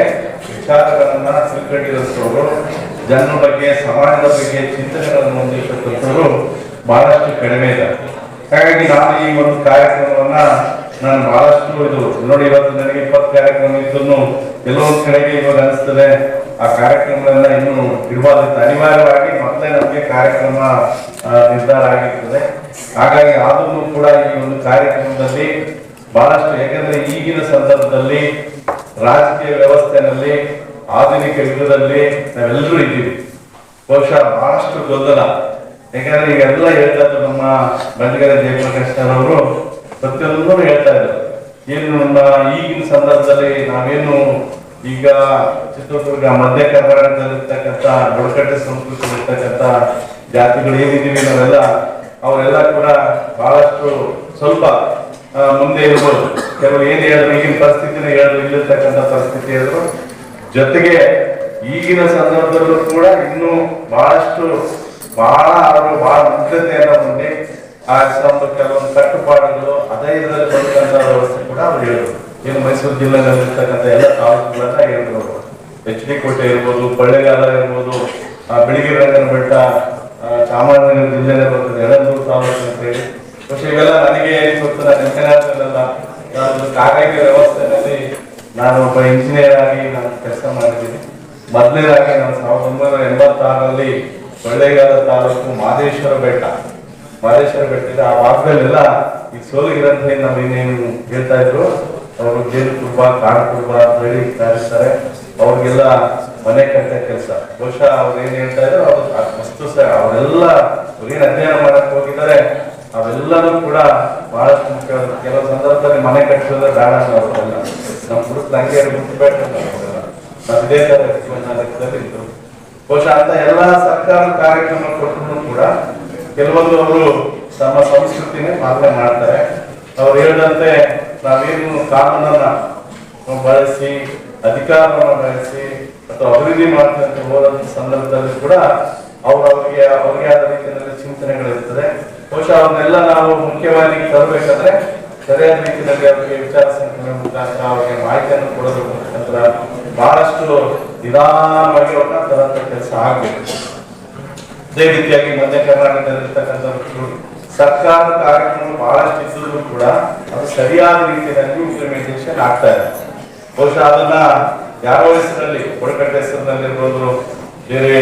ವಿಚಾರಗಳನ್ನ ತಿಳ್ಕೊಂಡಿರೋರು, ಜನರ ಬಗ್ಗೆ, ಸಮಾಜದ ಬಗ್ಗೆ ಚಿಂತನೆಗಳನ್ನು ಹೊಂದಿರತಕ್ಕಂಥವ್ರು ಬಹಳಷ್ಟು ಕಡಿಮೆ ಇದ್ದಾರೆ. ಹಾಗಾಗಿ ನಾನು ಈ ಒಂದು ಕಾರ್ಯಕ್ರಮವನ್ನ ನಾನು ಬಹಳಷ್ಟು ಇದು ನೋಡಿ, ಇವತ್ತು ನನಗೆ 20 ಕಾರ್ಯಕ್ರಮ ಇದ್ದು ಕೆಲವೊಂದು ಕಡೆಗೆ ಇವಾಗ ಅನಿಸ್ತದೆ ಆ ಕಾರ್ಯಕ್ರಮಗಳನ್ನ ಇನ್ನೂ ಇಡಬಾರ್ದು. ಅನಿವಾರ್ಯವಾಗಿ ಮೊದಲೇ ನಮಗೆ ಕಾರ್ಯಕ್ರಮ ನಿರ್ಧಾರ ಆಗಿರ್ತದೆ. ಹಾಗಾಗಿ ಆದ್ರೂ ಕೂಡ ಈ ಒಂದು ಕಾರ್ಯಕ್ರಮದಲ್ಲಿ ಬಹಳಷ್ಟು, ಯಾಕಂದ್ರೆ ಈಗಿನ ಸಂದರ್ಭದಲ್ಲಿ ರಾಜಕೀಯ ವ್ಯವಸ್ಥೆಯಲ್ಲಿ ಆಧುನಿಕ ಯುಗದಲ್ಲಿ ನಾವೆಲ್ಲರೂ ಇದ್ದೀವಿ. ಬಹುಶಃ ಬಹಳಷ್ಟು ಗೊಂದಲ, ಯಾಕಂದ್ರೆ ಈಗೆಲ್ಲ ಹೇಳ್ತಾ ಇದ್ರು ನಮ್ಮ ಬಂಡಿಗೆರೆ ಜಯಪ್ರಕಾಶ್ ಅವರು ಪ್ರತಿಯೊಂದು ಹೇಳ್ತಾ ಇದ್ದಾರೆ. ಏನು ನಮ್ಮ ಈಗಿನ ಸಂದರ್ಭದಲ್ಲಿ ನಾವೇನು ಈಗ ಚಿತ್ರದುರ್ಗ ಮಧ್ಯ ಕರ್ನಾಟಕದಲ್ಲಿರ್ತಕ್ಕಂಥ ಬುಡಕಟ್ಟು ಸಂಸ್ಕೃತಿ ಇರ್ತಕ್ಕಂಥ ಜಾತಿಗಳು ಏನಿದ್ದೀವಿ ನಾವೆಲ್ಲ, ಅವರೆಲ್ಲ ಕೂಡ ಬಹಳಷ್ಟು ಸ್ವಲ್ಪ ಮುಂದೆ ಇರ್ಬೋದು. ಕೆಲವರು ಏನ್ ಹೇಳಿದ್ರು, ಈಗಿನ ಪರಿಸ್ಥಿತಿನ ಹೇಳಿದ್ರು, ಇಲ್ಲಿರ್ತಕ್ಕಂಥ ಪರಿಸ್ಥಿತಿ ಹೇಳಿದ್ರು. ಜೊತೆಗೆ ಈಗಿನ ಸಂದರ್ಭದಲ್ಲೂ ಕೂಡ ಇನ್ನೂ ಬಹಳಷ್ಟು ಅವರು ಬಹಳ ಮುಗ್ಧತೆಯನ್ನು ಹೊಂದಿ ಆ ಕೆಲವೊಂದು ಕಟ್ಟುಪಾಡುಗಳು ಅದೇ ಇದರಲ್ಲಿ ಬರ್ತಕ್ಕಂಥ ವ್ಯವಸ್ಥೆ ಕೂಡ ಅವ್ರು ಹೇಳಿದ್ರು. ಏನು ಮೈಸೂರು ಜಿಲ್ಲೆಯಲ್ಲಿರ್ತಕ್ಕಂಥ ಎಲ್ಲ ತಾಲೂಕುಗಳನ್ನ ಹೇಳಿದ್ರು. HD ಕೋಟೆ ಇರ್ಬೋದು, ಕೊಳ್ಳೇಗಾಲ ಇರ್ಬೋದು, ಬಿಳಿಗಿರಿ ರಂಗನ ಬೆಟ್ಟ, ಚಾಮರಾಜನಗರ ಜಿಲ್ಲೆಯಲ್ಲಿ ಬರ್ತದೆ ಯಳಂದೂರು ತಾಲೂಕು ಅಂತ ಹೇಳಿ. പക്ഷെ ಇವೆಲ್ಲ ನನಗೆ ಗೊತ್ತು, ನಾನು ಇಂಜಿನಿಯರ್ನಲ್ಲ, ನಾನು ಕಾಗೈಕ ವ್ಯವಸ್ಥೆಯಲ್ಲಿ ನಾನು ಒಬ್ಬ ಇಂಜಿನಿಯರ್ ಆಗಿ ನಾನು ಕೆಲಸ ಮಾಡಿದ್ದೀನಿ. ಮೊದಲನೇದಾಗಿ ನಾನು 1986ರಲ್ಲಿ ಕೊಳ್ಳೇಗಾಲ ತಾಲೂಕು ಮಹದೇಶ್ವರ ಬೆಟ್ಟದ ಆ ಭಾಗದಲ್ಲೆಲ್ಲ ಈ ಸೋಲಿಗಿರಂತ ನಾವು ಏನೇನು ಹೇಳ್ತಾ ಇದ್ರು, ಅವರು ಜೇನು ಕುರುಬ, ಕಾಡು ಕುರುಬ ಅಂತ ಹೇಳಿ ಇರ್ತಾರೆ. ಅವ್ರಿಗೆಲ್ಲ ಮನೆ ಕಟ್ಟ ಕೆಲಸ. ಬಹುಶಃ ಅವ್ರು ಏನ್ ಹೇಳ್ತಾ ಇದ್ರು, ಅವ್ರು ವಸ್ತು ಅವರೆಲ್ಲ ಏನ್ ಅಧ್ಯಯನ ಮಾಡಕ್ ಹೋಗಿದ್ದಾರೆ ಅವೆಲ್ಲನೂ ಕೂಡ ಬಹಳಷ್ಟು ಮುಖ್ಯ. ಕೆಲವು ಸಂದರ್ಭದಲ್ಲಿ ಮನೆ ಕಟ್ಟಿದ್ರೆ ಬೇಡ ಅವರೆಲ್ಲ ನಮ್ಮ ಹುಡುಗ ಹಂಗೆ ಮುಟ್ಟಬೇಕ ಇದೇ ತರ ಲೆಕ್ಕದಲ್ಲಿ ಇದ್ರು. ಬಹುಶಃ ಅಂತ ಎಲ್ಲಾ ಸರ್ಕಾರ ಕಾರ್ಯಕ್ರಮ ಕೊಟ್ಟರು ಕೂಡ ಕೆಲವೊಂದು ಅವರು ತಮ್ಮ ಸಂಸ್ಕೃತಿನೇ ಪಾಲನೆ ಮಾಡ್ತಾರೆ. ಅವ್ರು ಹೇಳಿದಂತೆ ನಾವೇನು ಕಾನೂನನ್ನ ಬಳಸಿ, ಅಧಿಕಾರವನ್ನು ಬಳಸಿ ಅಥವಾ ಅಭಿವೃದ್ಧಿ ಮಾಡ್ತಂತ ಹೋದಂತ ಸಂದರ್ಭದಲ್ಲಿ ಕೂಡ ಅವ್ರಿಗೆ ಆದ ರೀತಿಯಲ್ಲಿ ಚಿಂತನೆಗಳಿರ್ತದೆ. ಬಹುಶಃ ಅವನ್ನೆಲ್ಲ ನಾವು ಮುಖ್ಯವಾಗಿ ತರಬೇಕಾದ್ರೆ ಸರಿಯಾದ ರೀತಿಯಲ್ಲಿ ಅವರಿಗೆ ವಿಚಾರ ಸಂಕಿರಣ ಮುಖಾಂತರ ಅವರಿಗೆ ಮಾಹಿತಿಯನ್ನು ಕೊಡೋದ್ರ ಮುಖಾಂತರ ಬಹಳಷ್ಟು ನಿಧಾನವಾಗಿ ಅವ್ರನ್ನ ತರಂತ ಕೆಲಸ ಆಗಬೇಕು. ಅದೇ ರೀತಿಯಾಗಿ ಮಧ್ಯ ಕರ್ನಾಟಕದಲ್ಲಿರ್ತಕ್ಕಂಥ ಸರ್ಕಾರದ ಕಾರ್ಯಕ್ರಮ ಬಹಳಷ್ಟು ಇದ್ದರೂ ಕೂಡ ಅದು ಸರಿಯಾದ ರೀತಿಯಲ್ಲಿ ಇಂಪ್ಲಿಮೆಂಟೇಷನ್ ಆಗ್ತಾ ಇದೆ. ಬಹುಶಃ ಅದನ್ನ ಯಾರೋ ಹೆಸರಲ್ಲಿ, ಬುಡಕಟ್ಟು ಹೆಸರಿನಲ್ಲಿ ಇರ್ಬೋದು, ಬೇರೆ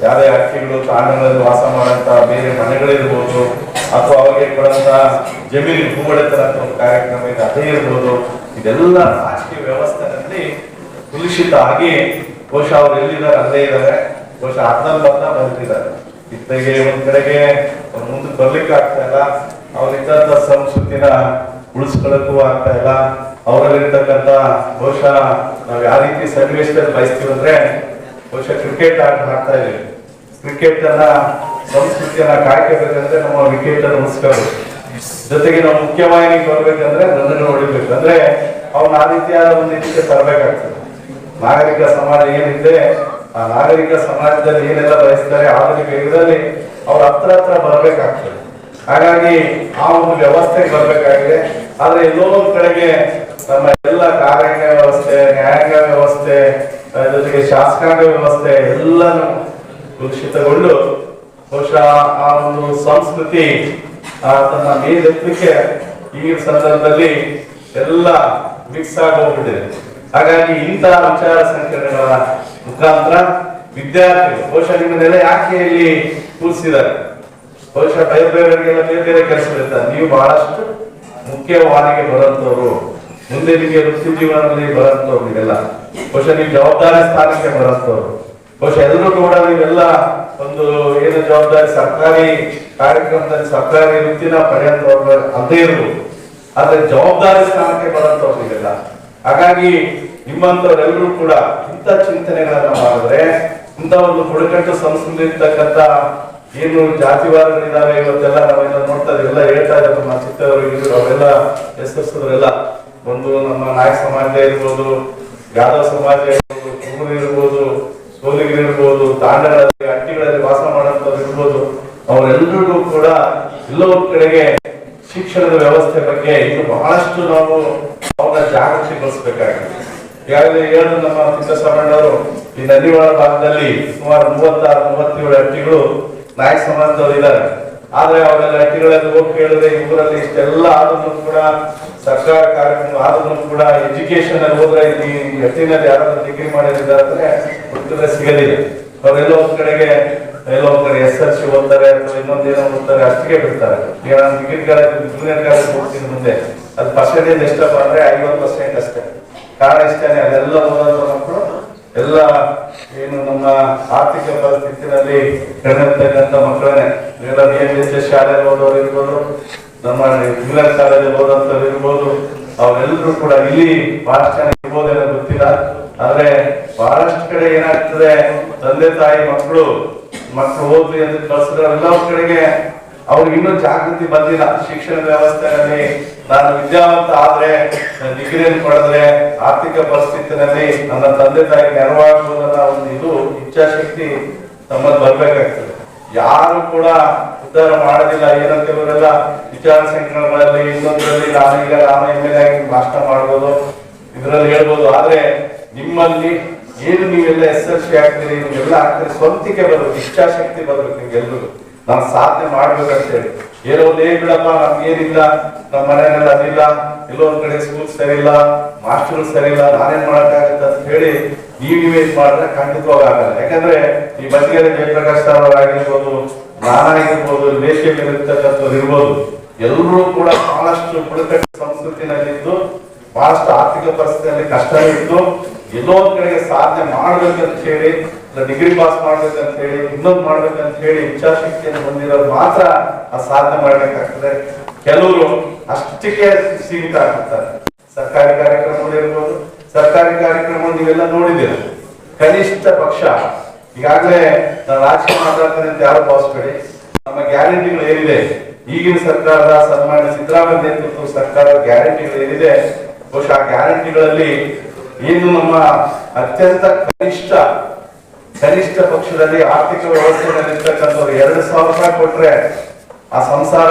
ಯಾವುದೇ ಹಕ್ಕಿಗಳು ತಾಂಡಗಳಲ್ಲಿ ವಾಸ ಮಾಡುವಂತ ಬೇರೆ ಮನೆಗಳಿರ್ಬೋದು, ಅಥವಾ ಅವರಿಗೆ ಕೊಡುವಂತ ಜಮೀನು ಭೂವಡೆತನ ಒಂದು ಕಾರ್ಯಕ್ರಮ ಇದೆ ಅದೇ ಇರ್ಬೋದು, ಇದೆಲ್ಲ ರಾಜಕೀಯ ವ್ಯವಸ್ಥೆಯಲ್ಲಿ ಕುಲುಷಿತ ಆಗಿ ಬಹುಶಃ ಅವ್ರು ಎಲ್ಲಿದ್ದಾರೆ ಅಲ್ಲೇ ಇದ್ದಾರೆ. ಬಹುಶಃ ಅರ್ಧಂಬರ್ಧ ಬಂದಿದ್ದಾರೆ. ಇತ್ತೆಗೆ ಒಂದ್ ಕಡೆಗೆ ಅವ್ರ ಮುಂದೆ ಬರ್ಲಿಕ್ಕೆ ಆಗ್ತಾ ಇಲ್ಲ, ಅವ್ರಿದ್ದಂತ ಸಂಸ್ಕೃತಿನ ಉಳಿಸ್ಕೊಳ್ಳಕ್ಕೂ ಆಗ್ತಾ ಇಲ್ಲ. ಅವರಲ್ಲಿರ್ತಕ್ಕಂಥ ಬಹುಶಃ ನಾವು ಯಾವ ರೀತಿ ಸನ್ನಿವೇಶದಲ್ಲಿ ಬಯಸ್ತೀವಿ ಅಂದ್ರೆ, ಬಹುಶಃ ಕ್ರಿಕೆಟ್ ಆಡ್ತಾ ಇದೀವಿ. ಕ್ರಿಕೆಟ್ ಅನ್ನ ಸಂಸ್ಕೃತಿಯನ್ನ ಕಾಯ್ಕೋಬೇಕಂದ್ರೆ ನಮ್ಮ ವಿಕೆಟ್ ಅನ್ನು ಉಳಿಸ್ಕೋಬೇಕು. ಜೊತೆಗೆ ನಾವು ಮುಖ್ಯವಾಗಿ ಬರ್ಬೇಕಂದ್ರೆ ರನ್ಗಳು ಹೊಡಿಬೇಕು. ಅಂದ್ರೆ ಅವ್ನ ಆ ರೀತಿಯಾದ ಒಂದು ಇದಕ್ಕೆ ತರಬೇಕಾಗ್ತದೆ. ನಾಗರಿಕ ಸಮಾಜ ಏನಿದೆ, ಆ ನಾಗರಿಕ ಸಮಾಜದಲ್ಲಿ ಏನೆಲ್ಲ ಬಯಸ್ತಾರೆ ಆಧುನಿಕ ಯುಗದಲ್ಲಿ ಅವ್ರ ಹತ್ರ ಬರ್ಬೇಕಾಗ್ತದೆ. ಹಾಗಾಗಿ ಆ ಒಂದು ವ್ಯವಸ್ಥೆಗೆ ಬರ್ಬೇಕಾಗಿದೆ. ಆದ್ರೆ ಎಲ್ಲೋ ಒಂದ್ ಕಡೆಗೆ ನಮ್ಮ ಎಲ್ಲ ಕಾರ್ಯಾಂಗ ವ್ಯವಸ್ಥೆ, ನ್ಯಾಯಾಂಗ ವ್ಯವಸ್ಥೆ, ಜೊತೆಗೆ ಶಾಸಕಾಂಗ ವ್ಯವಸ್ಥೆ ಎಲ್ಲನೂ ಕುಲುಷಿತಗೊಂಡು ಬಹುಶಃ ಆ ಒಂದು ಸಂಸ್ಕೃತಿ ತನ್ನ ಮೇಲೆತ್ತಲಿಕ್ಕೆ ಈಗಿನ ಸಂದರ್ಭದಲ್ಲಿ ಎಲ್ಲ ಮಿಕ್ಸ್ ಆಗಿ ಹೋಗ್ಬಿಟ್ಟಿದೆ. ಹಾಗಾಗಿ ಇಂತಹ ವಿಚಾರ ಸಂಕಿರಣಗಳ ಮುಖಾಂತರ ವಿದ್ಯಾರ್ಥಿಗಳು ಬಹುಶಃ ನಿಮ್ಮನ್ನೆಲ್ಲ ಯಾಕೆ ಇಲ್ಲಿ ಕೂರಿಸಿದ್ದಾರೆ, ಬಹುಶಃ ಬೇರೆಯವರಿಗೆಲ್ಲ ಬೇರೆ ಕೆಲಸಗಳಿರ್ತಾರೆ. ನೀವು ಬಹಳಷ್ಟು ಮುಖ್ಯವಾಹಿಗೆ ಬರುವಂತವ್ರು, ಮುಂದೆ ನಿಮಗೆ ವೃತ್ತಿ ಜೀವನದಲ್ಲಿ ಬರುವಂತವ್ರು, ನೀವೆಲ್ಲ ಬಹುಶಃ ನೀವು ಜವಾಬ್ದಾರಿ ಸ್ಥಾನಕ್ಕೆ ಬರುವಂತವ್ರು. ಬಹುಶಃ ಎಲ್ಲರೂ ಕೂಡ ನೀವೆಲ್ಲ ಒಂದು ಏನು ಜವಾಬ್ದಾರಿ ಸರ್ಕಾರಿ ಕಾರ್ಯಕ್ರಮದಲ್ಲಿ ಸರ್ಕಾರಿ ವೃತ್ತಿನ ಪಡೆಯುವಂತವ್ರು ಅದೇ ಇರ್ಬೋದು, ಆದ್ರೆ ಜವಾಬ್ದಾರಿ ಸ್ಥಾನಕ್ಕೆ ಬರುವಂತವ್ರು ನೀವೆಲ್ಲ. ಹಾಗಾಗಿ ನಿಮ್ಮಂತವರೆಲ್ಲರೂ ಕೂಡ ಇಂಥ ಚಿಂತನೆಗಳನ್ನ ಮಾಡಿದ್ರೆ, ಇಂಥ ಒಂದು ಬುಡಕಟ್ಟು ಸಂಸ್ಕೃತಿ ಇರ್ತಕ್ಕಂಥ ಏನು ಜಾತಿವಾದಗಳಿದ್ದಾವೆ ಇವತ್ತೆಲ್ಲ ನಾವೆಲ್ಲ ನೋಡ್ತಾ ಇದೀವೆಲ್ಲ ಹೇಳ್ತಾ ಇದ್ದಾರೆ. ನಮ್ಮ ಚಿತ್ತವರು ಅವೆಲ್ಲ ಹೆಸರಿಸಿದ್ರೆಲ್ಲ ಒಂದು ನಮ್ಮ ನಾಯಕ ಸಮಾಜ ಇರ್ಬೋದು, ಯಾದವ ಸಮಾಜ ಇರ್ಬೋದು, ಕುರುಬರು ಇರ್ಬೋದು, ಸೋಲಿಗರು ಇರ್ಬೋದು, ತಾಂಡಗಳಲ್ಲಿ ಹಟ್ಟಿಗಳಲ್ಲಿ ವಾಸ ಮಾಡುವಂತವ್ರು ಇರ್ಬೋದು, ಅವರೆಲ್ಲರಿಗೂ ಕೂಡ ಎಲ್ಲೋ ಕಡೆಗೆ ಶಿಕ್ಷಣದ ವ್ಯವಸ್ಥೆ ಬಗ್ಗೆ ಇನ್ನು ಬಹಳಷ್ಟು ನಾವು ಅವನ್ನ ಜಾಗೃತಿಗೊಳಿಸಬೇಕಾಗಿದೆ. ಈಗಾಗಲೇ ಹೇಳಿದ್ರು ನಮ್ಮ ತಿಪ್ಪೇಸ್ವಾಮಣ್ಣವರು, ಈ ನದಿವಾಳ ಭಾಗದಲ್ಲಿ ಸುಮಾರು 36-37 ಹಟ್ಟಿಗಳು ನಾಯಕ ಸಮಾಜದವರು ಇದ್ದಾರೆ. ಆದ್ರೆ ಅವೆಲ್ಲ ಹಟ್ಟಿಗಳಲ್ಲಿ ಹೋಗಿ ಕೇಳಿದ್ರೆ ಈ ಊರಲ್ಲಿ ಇಷ್ಟೆಲ್ಲ ಆದ್ರೂ ಕೂಡ ಸರ್ಕಾರ ಕಾರ್ಯಕ್ರಮ ಆದ್ರೂ ಕೂಡ ಎಜುಕೇಶನ್ ಅಲ್ಲಿ ಹೋದ್ರೆ ಈ ಹಟ್ಟಿನಲ್ಲಿ ಯಾರಾದ್ರೂ ಡಿಗ್ರಿ ಮಾಡಿದ್ದಾರೆ ಅಂದ್ರೆ ಹುಡುಕಿದ್ರೆ ಸಿಗಲಿಲ್ಲ. ಅವರೆಲ್ಲ ಒಂದ್ ಕಡೆಗೆ SLC ಓದ್ತಾರೆ ಅಥವಾ ಇನ್ನೊಂದೇನೋ ಓದ್ತಾರೆ, ಅಷ್ಟಿಗೆ ಬಿಡ್ತಾರೆ. ಈಗ ನಾನು ಡಿಗ್ರಿ ಕಾಲೇಜ್ ಜೂನಿಯರ್ ಕಾಲೇಜ್ ಹೋಗ್ತೀನಿ ಮುಂದೆ, ಅದು ಪರ್ಸೆಂಟೇಜ್ ಎಷ್ಟಪ್ಪ ಅಂದ್ರೆ 50% ಅಷ್ಟೇ. ಕಾರಣ ಇಷ್ಟೇನೆ, ಅದೆಲ್ಲ ಓದೋದು ಮಕ್ಕಳು ಎಲ್ಲ ಏನು ನಮ್ಮ ಆರ್ಥಿಕ ಪರಿಸ್ಥಿತಿನಲ್ಲಿ ಕಡಿಮೆರ್ತಕ್ಕಂಥ ಮಕ್ಕಳನ್ನೇ. ಎಲ್ಲ BMS ಶಾಲೆಯಲ್ಲಿ ಓದೋರು ಇರ್ಬೋದು, ನಮ್ಮ ಜೂನಿಯರ್ ಕಾಲೇಜಲ್ಲಿ ಓದೋಂಥವ್ರು ಇರ್ಬೋದು, ಅವರೆಲ್ಲರೂ ಕೂಡ ಇಲ್ಲಿ ಬಹಳಷ್ಟು ಜನ ಇರ್ಬೋದೇನೋ ಗೊತ್ತಿಲ್ಲ. ಆದ್ರೆ ಬಹಳಷ್ಟು ಕಡೆ ಏನಾಗ್ತದೆ, ತಂದೆ ತಾಯಿ ಮಕ್ಕಳು ಓದ್ಲಿ ಅಂತ ಕಳ್ಸಿದ್ರೆ ಎಲ್ಲ ಕಡೆಗೆ ಅವ್ರಿಗೆ ಇನ್ನೂ ಜಾಗೃತಿ ಬಂದಿಲ್ಲ. ಶಿಕ್ಷಣ ವ್ಯವಸ್ಥೆಯಲ್ಲಿ ನಾನು ವಿದ್ಯಾವಂತ ಆದ್ರೆ ಡಿಗ್ರಿಯನ್ನು ಪಡೆದ್ರೆ ಆರ್ಥಿಕ ಪರಿಸ್ಥಿತಿನಲ್ಲಿ ನನ್ನ ತಂದೆ ತಾಯಿ ನೆರವಾಗುವುದನ್ನ ಒಂದು ಇದು ಇಚ್ಛಾಶಕ್ತಿ ನಮ್ಮಲ್ಲಿ ಬರ್ಬೇಕಾಗ್ತದೆ. ಯಾರು ಕೂಡ ಉದ್ಧಾರ ಮಾಡೋದಿಲ್ಲ. ಏನೋ ಕೆಲವರೆಲ್ಲ ವಿಚಾರ ಸಂಕಿರಣಗಳಲ್ಲಿ ಇನ್ನೊಂದರಲ್ಲಿ ನಾನು MLA ಆಗಿ ಭಾಷಣ ಮಾಡ್ಬೋದು, ಇದರಲ್ಲಿ ಹೇಳ್ಬೋದು. ಆದ್ರೆ ನಿಮ್ಮಲ್ಲಿ ಏನು ನೀವೆಲ್ಲ SLC ಆಗ್ತೀರಿ, ನೀವೆಲ್ಲ ಆಗ್ತೀರಿ, ಸ್ವಂತಿಕೆ ಬರ್ಬೇಕು, ಇಚ್ಛಾಶಕ್ತಿ ಬರ್ಬೇಕು ನಿಮ್ಗೆಲ್ರಿಗೂ. ನಾನು ಸಾಧನೆ ಮಾಡ್ಬೇಕಂತ ಹೇಳಿ ಏನೋ ಬಿಡಪ್ಪ ನಮ್ಗೇನಿಲ್ಲ, ನಮ್ಮ ಮನೆಯಲ್ಲಿ ಅದಿಲ್ಲ, ಎಲ್ಲೋ ಒಂದ್ ಕಡೆ ಸ್ಕೂಲ್ ಸರಿ ಇಲ್ಲ, ಮಾಸ್ಟರ್ ಸರಿ ಇಲ್ಲ, ನಾನೇನ್ ಮಾಡಕ್ಕಾಗತ್ತೆ ಅಂತ ಹೇಳಿ ನೀವೇ ಮಾಡಿದ್ರೆ ಖಂಡಿತವಾಗ ಆಗಲ್ಲ. ಯಾಕಂದ್ರೆ ಈ ಬದಿಗೆರೆ ಜಯಪ್ರಕಾಶ್ ಸರ್ ಆಗಿರ್ಬೋದು, ನಾನಾಗಿರ್ಬೋದು, ದೇಶದಲ್ಲಿ ಇರ್ತಕ್ಕಂಥವ್ರು ಇರ್ಬೋದು, ಎಲ್ಲರೂ ಕೂಡ ಬಹಳಷ್ಟು ಬುಡಕಟ್ಟು ಸಂಸ್ಕೃತಿನಲ್ಲಿದ್ದು ಬಹಳಷ್ಟು ಆರ್ಥಿಕ ಪರಿಸ್ಥಿತಿಯಲ್ಲಿ ಕಷ್ಟ ಇದ್ದು ಎಲ್ಲೋ ಒಂದ್ ಕಡೆಗೆ ಸಾಧನೆ ಮಾಡ್ಬೇಕಂತ ಹೇಳಿ, ಡಿಗ್ರಿ ಪಾಸ್ ಮಾಡ್ಬೇಕಂತ ಹೇಳಿ, ಇನ್ನೊಂದು ಮಾಡ್ಬೇಕಂತ ಹೇಳಿ ಇಚ್ಛಾಶಕ್ತಿಯನ್ನು ಹೊಂದಿರೋರು ಮಾತ್ರ ಆ ಸಾಧನೆ ಮಾಡ್ಬೇಕಾಗ್ತದೆ. ಕೆಲವರು ಅಷ್ಟಕ್ಕೆ ಸೀಮಿತ ಆಗ್ತಾರೆ. ಸರ್ಕಾರಿ ಕಾರ್ಯಕ್ರಮಗಳಿರ್ಬೋದು, ಸರ್ಕಾರಿ ಕಾರ್ಯಕ್ರಮ ನೀವೆಲ್ಲ ನೋಡಿದ್ದೀರ. ಕನಿಷ್ಠ ಪಕ್ಷ ಈಗಾಗಲೇ ನಾನು ರಾಜಕೀಯ ಮಾತಾಡ್ತೇನೆ ಅಂತ ಯಾರು ಭಾವಿಸ್ಬೇಡಿ. ನಮ್ಮ ಗ್ಯಾರಂಟಿಗಳು ಏನಿದೆ, ಈಗಿನ ಸರ್ಕಾರದ ಸನ್ಮಾನ್ಯ ಸಿದ್ದರಾಮಯ್ಯ ನೇತೃತ್ವದ ಸರ್ಕಾರದ ಗ್ಯಾರಂಟಿಗಳು ಏನಿದೆ, ಬಹುಶಃ ಆ ಗ್ಯಾರಂಟಿಗಳಲ್ಲಿ ಏನು ನಮ್ಮ ಅತ್ಯಂತ ಕನಿಷ್ಠ ಪಕ್ಷದಲ್ಲಿ ಆರ್ಥಿಕ ವ್ಯವಸ್ಥೆಯಲ್ಲಿ ಇರ್ತಕ್ಕಂಥವ್ರು 2,000 ರೂಪಾಯಿ ಕೊಟ್ರೆ ಆ ಸಂಸಾರ